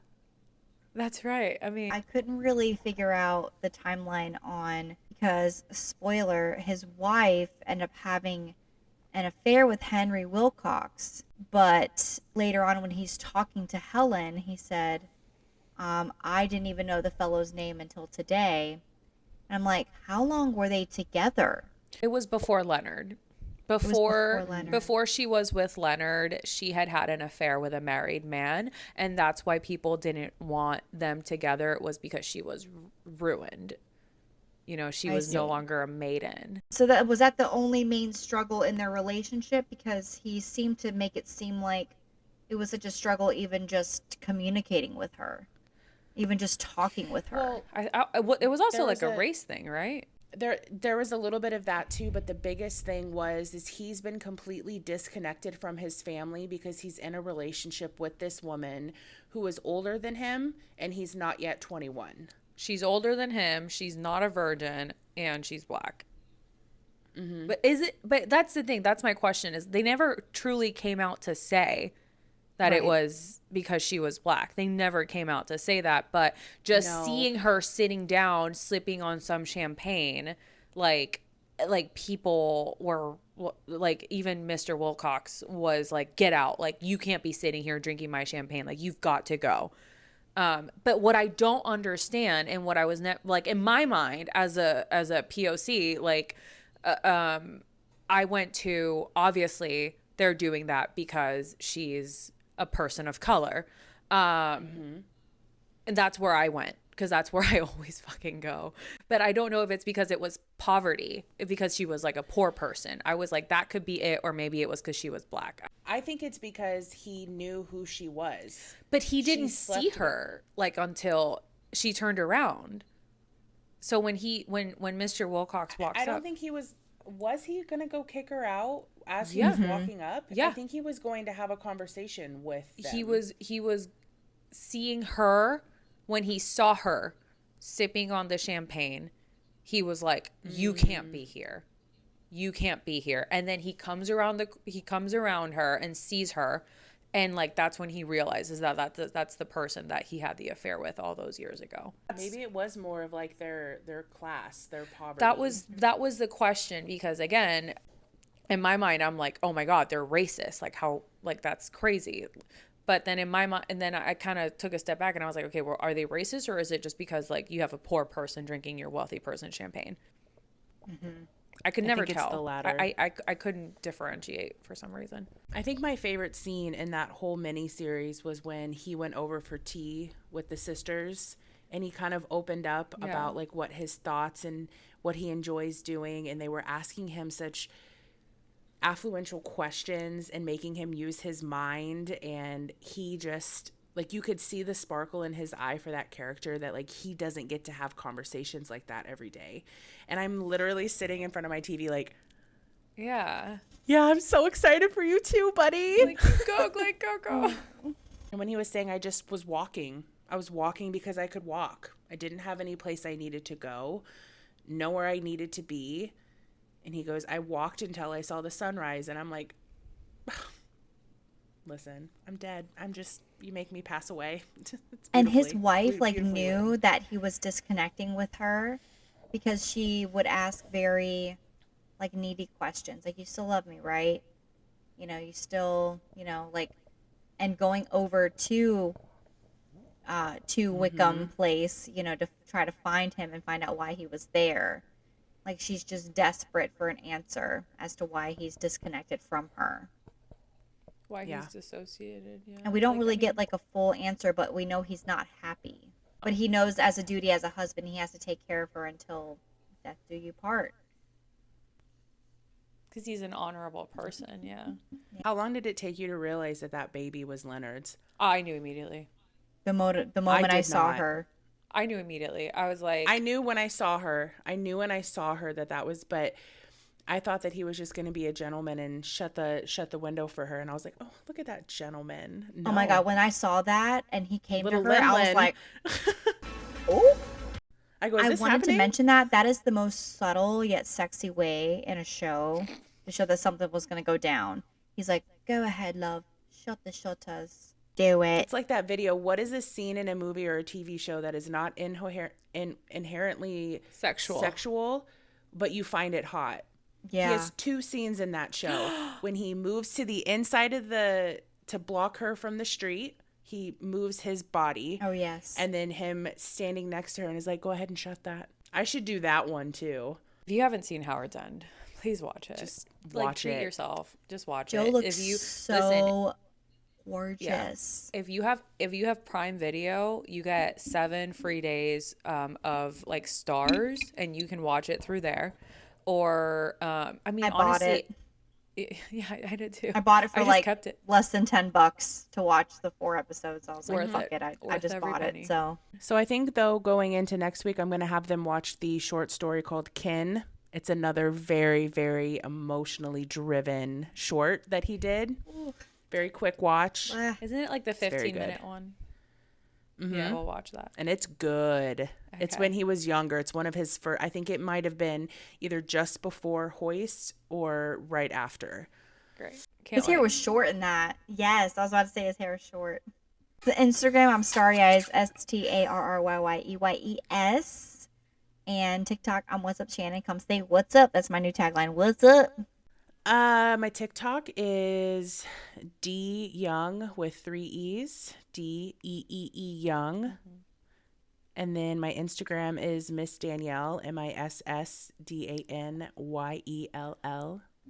That's right. I mean, I couldn't really figure out the timeline on, because, spoiler, his wife ended up having an affair with Henry Wilcox. But later on when he's talking to Helen, he said, I didn't even know the fellow's name until today. And I'm like, how long were they together? it was before Leonard. Before she was with Leonard, she had an affair with a married man, and that's why people didn't want them together. It was because she was ruined. You know, she was no longer a maiden. So was that the only main struggle in their relationship? Because he seemed to make it seem like it was such a struggle even just communicating with her, even just talking with her. Well, it was also like a race thing, right? There was a little bit of that too, but the biggest thing is he's been completely disconnected from his family because he's in a relationship with this woman who is older than him, and he's not yet 21. She's older than him, she's not a virgin, and she's black. Mm-hmm. But that's the thing, that's my question, is they never truly came out to say that it was because she was black. They never came out to say that, but just seeing her sitting down, sipping on some champagne, like people were like even Mr. Wilcox was like, get out, like you can't be sitting here drinking my champagne, like you've got to go. But what I don't understand, and what I was like in my mind as a POC, like I went to, obviously they're doing that because she's a person of color. And that's where I went, because that's where I always fucking go. But I don't know if it's because it was poverty, because she was like a poor person. I was like, that could be it, or maybe it was because she was black. I think it's because he knew who she was. But he didn't slept see with- her like until she turned around. So when Mr. Wilcox walks I don't up, think he was he gonna go kick her out as he Yeah. was walking up? Yeah. I think he was going to have a conversation with them. he was seeing her. When he saw her sipping on the champagne, he was like, you can't be here. You can't be here. And then he comes around her and sees her, and like that's when he realizes that's the person that he had the affair with all those years ago. Maybe it was more of like their class, their poverty. That was the question, because again, in my mind I'm like, oh my god, they're racist, like how, like that's crazy. But then in my mind, and then I kind of took a step back and I was like, okay, well, are they racist, or is it just because like you have a poor person drinking your wealthy person's champagne? I could never think tell. it's the latter. I couldn't differentiate for some reason. I think my favorite scene in that whole mini series was when he went over for tea with the sisters, and he kind of opened up Yeah. about like what his thoughts and what he enjoys doing, and they were asking him such affluential questions and making him use his mind, and he just, like, you could see the sparkle in his eye for that character, that like he doesn't get to have conversations like that every day. And I'm literally sitting in front of my TV like, Yeah. yeah, I'm so excited for you too, buddy. Like, go. And when he was saying, I just was walking, I was walking because I could walk. I didn't have any place I needed to go, nowhere I needed to be. And he goes, I walked until I saw the sunrise. And I'm like, listen, I'm dead. You make me pass away. And his wife beautifully knew written. that he was disconnecting with her, because she would ask very like needy questions, like, you still love me, right? You still, like, and going over to Wickham Place, to try to find him and find out why he was there. Like, she's just desperate for an answer as to why he's disconnected from her. Why Yeah. he's dissociated. Yeah. And we don't Like, really I mean, get like a full answer, but we know he's not happy. But he knows, as a duty, as a husband, he has to take care of her until death do you part. because he's an honorable person. Yeah. How long did it take you to realize that that baby was Leonard's? I knew immediately. The moment I did saw not. her. I knew immediately. I was like, I knew when I saw her. That was, but I thought that he was just going to be a gentleman and shut the window for her. And I was like, oh, look at that gentleman. Oh my No. God, when I saw that and he came Little to her, I was Lin-Lin. like, oh. I go, is I this wanted happening? to mention that is the most subtle yet sexy way in a show to show that something was going to go down. He's like, go ahead, love. Shut the shutters. Do it. It's like that video. What is a scene in a movie or a TV show that is not inherently sexual. but you find it hot? Yeah. He has two scenes in that show. When he moves to the inside of to block her from the street, he moves his body. Oh, yes. And then him standing next to her and is like, go ahead and shut that. I should do that one too. if you haven't seen Howard's End, please watch it. Just like, watch treat it. yourself. Just watch Joe it. looks If you so gorgeous. if you have Prime Video, you get 7 free days of like Stars, and you can watch it through there. Or I mean, I bought honestly, it. Yeah, I did too. I bought it for I just like kept it. less than $10 to watch the 4 episodes. I was like, Worth fuck it. it. I Worth just every bought penny. it. So So I think, though, going into next week, I'm going to have them watch the short story called Kin. It's another very, very emotionally driven short that he did. Very quick watch. Isn't it like the very 15-minute good. one? Yeah, we'll watch that. And it's good. It's Okay. when he was younger. It's one of his first, I think it might have been either just before Hoist or right after. Great. Can't his hair wait. was short in that. Yes, I was about to say his hair is short. The Instagram, I'm Starry Eyes, StarryEyes. And TikTok, I'm What's Up Shannon. Come say what's up. That's my new tagline. What's up? My TikTok is D Young with 3 E's. DEEE Young. And then my Instagram is Miss Danielle, MISSDANYELL.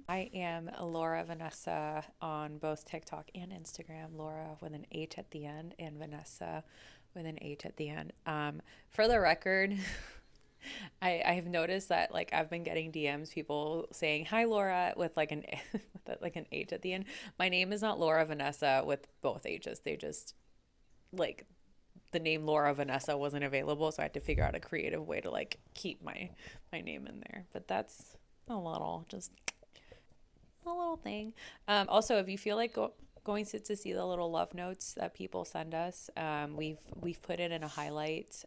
I am Laura Vanessa on both TikTok and Instagram. Laura with an H at the end and Vanessa with an H at the end. For the record, I have noticed that like I've been getting DMs, people saying hi Laura with like an like an H at the end. My name is not Laura Vanessa with both H's. They just like the name Laura Vanessa wasn't available, so I had to figure out a creative way to like keep my name in there. But that's a little thing. Also, if you feel like going to see the little love notes that people send us, we've put it in a highlight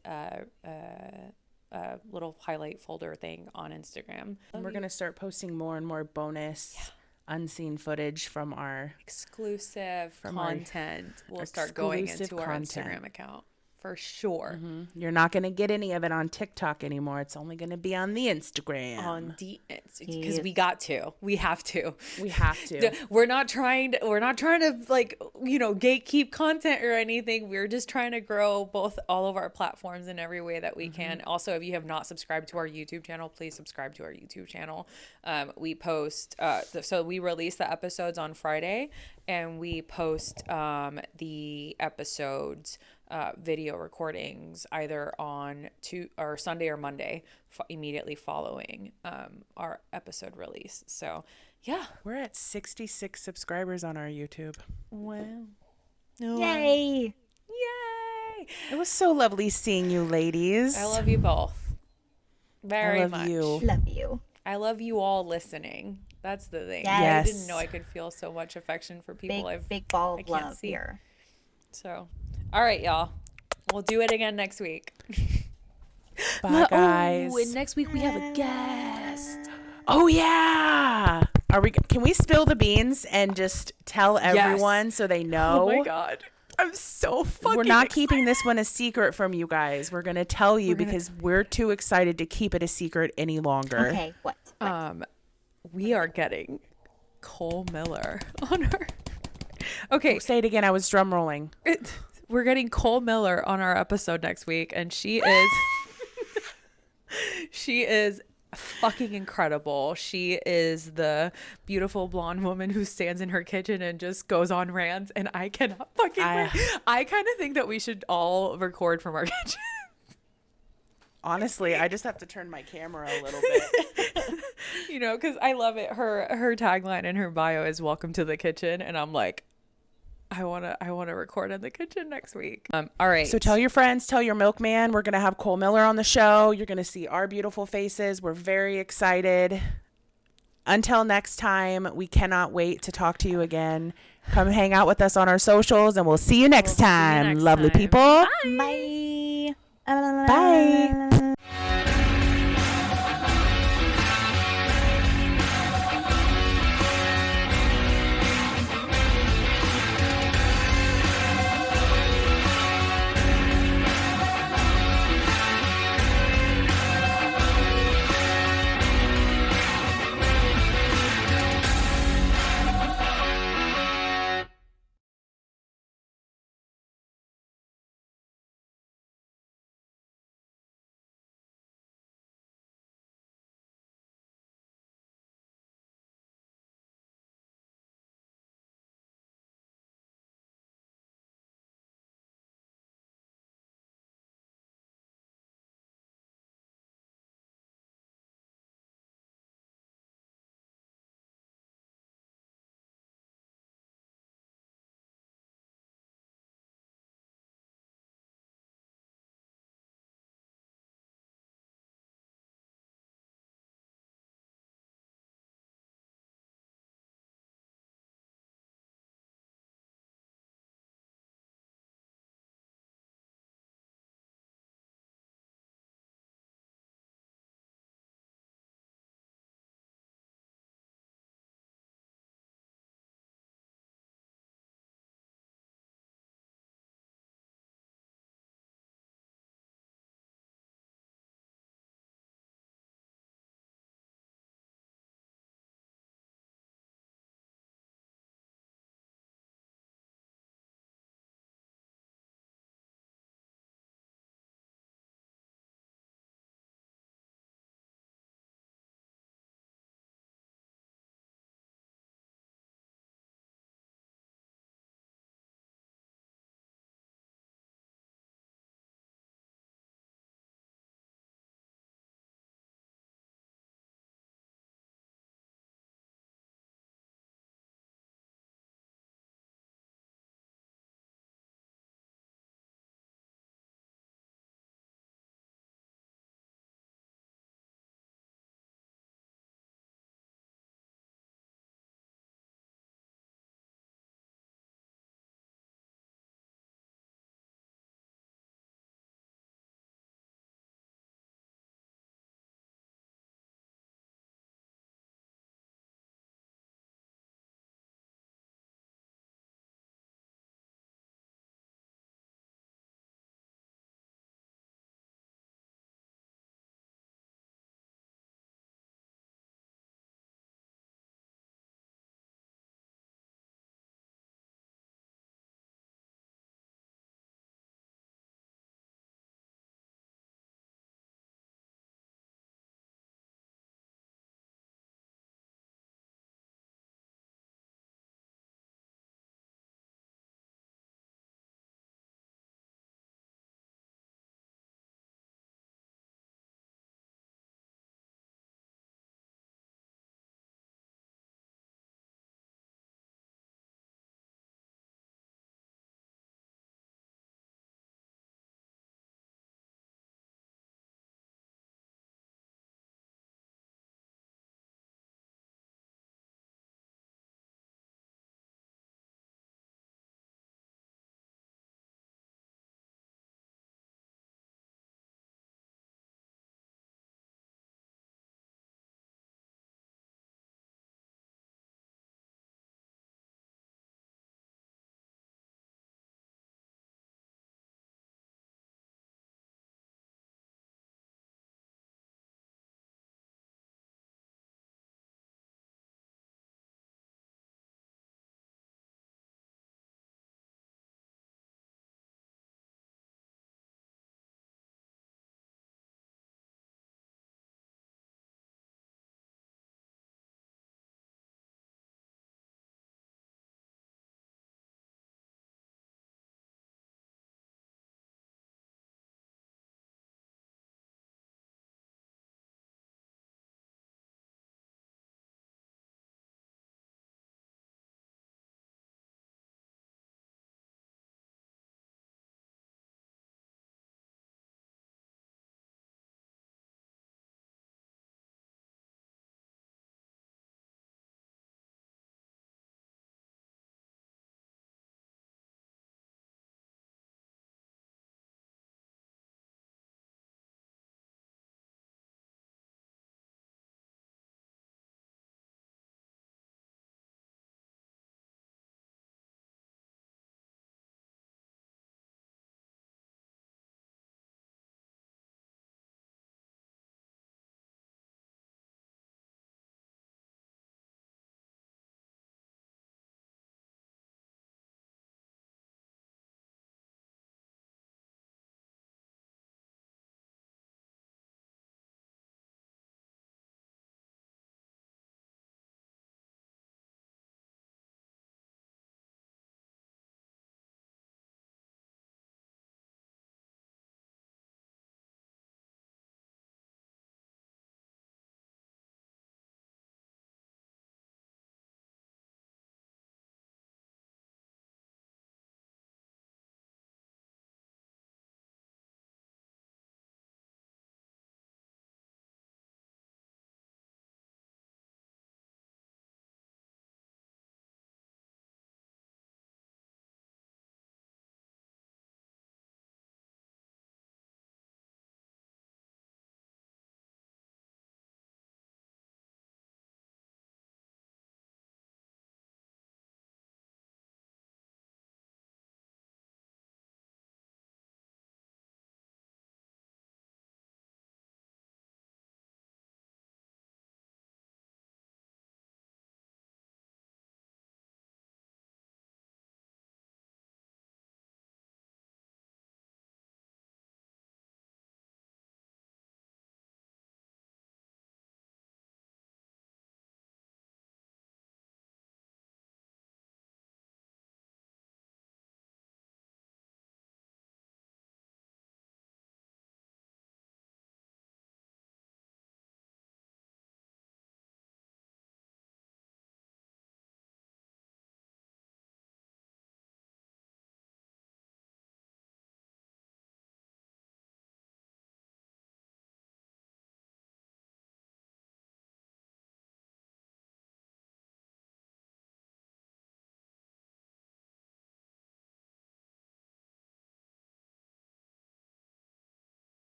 little highlight folder thing on Instagram. And we're going to start posting more and more bonus unseen footage from our exclusive content. We'll start going into our Instagram account. For sure. You're not going to get any of it on TikTok anymore. It's only going to be on the Instagram. Because we have to. We're not trying to like, gatekeep content or anything. We're just trying to grow all of our platforms in every way that we can. Also, if you have not subscribed to our YouTube channel, please subscribe to our YouTube channel. We post, so we release the episodes on Friday and we post the episodes video recordings either on Sunday or Monday immediately following our episode release. So yeah, we're at 66 subscribers on our YouTube. Wow. Yay. It was so lovely seeing you ladies. I love you both very much. Love you. I love you all listening. That's the thing. Yes. I didn't know I could feel so much affection for people big ball of love here. So all right, y'all. We'll do it again next week. Bye, guys. Oh, and next week we have a guest. Oh yeah. Can we spill the beans and just tell everyone so they know? Oh my god. I'm so fucking We're not excited. keeping this one a secret from you guys. We're going to tell you because we're too excited to keep it a secret any longer. Okay, what? We are getting Cole Miller on our Okay, say it again. I was drum rolling. We're getting Cole Miller on our episode next week, and she is fucking incredible. She is the beautiful blonde woman who stands in her kitchen and just goes on rants, and I cannot fucking I kind of think that we should all record from our kitchen. Honestly, I just have to turn my camera a little bit. Because I love it. Her tagline in her bio is "Welcome to the kitchen," and I'm like, I wanna record in the kitchen next week. All right. So tell your friends, tell your milkman. We're gonna have Cole Miller on the show. You're gonna see our beautiful faces. We're very excited. Until next time, we cannot wait to talk to you again. Come hang out with us on our socials, and we'll see you next time. Lovely people. Bye. Bye.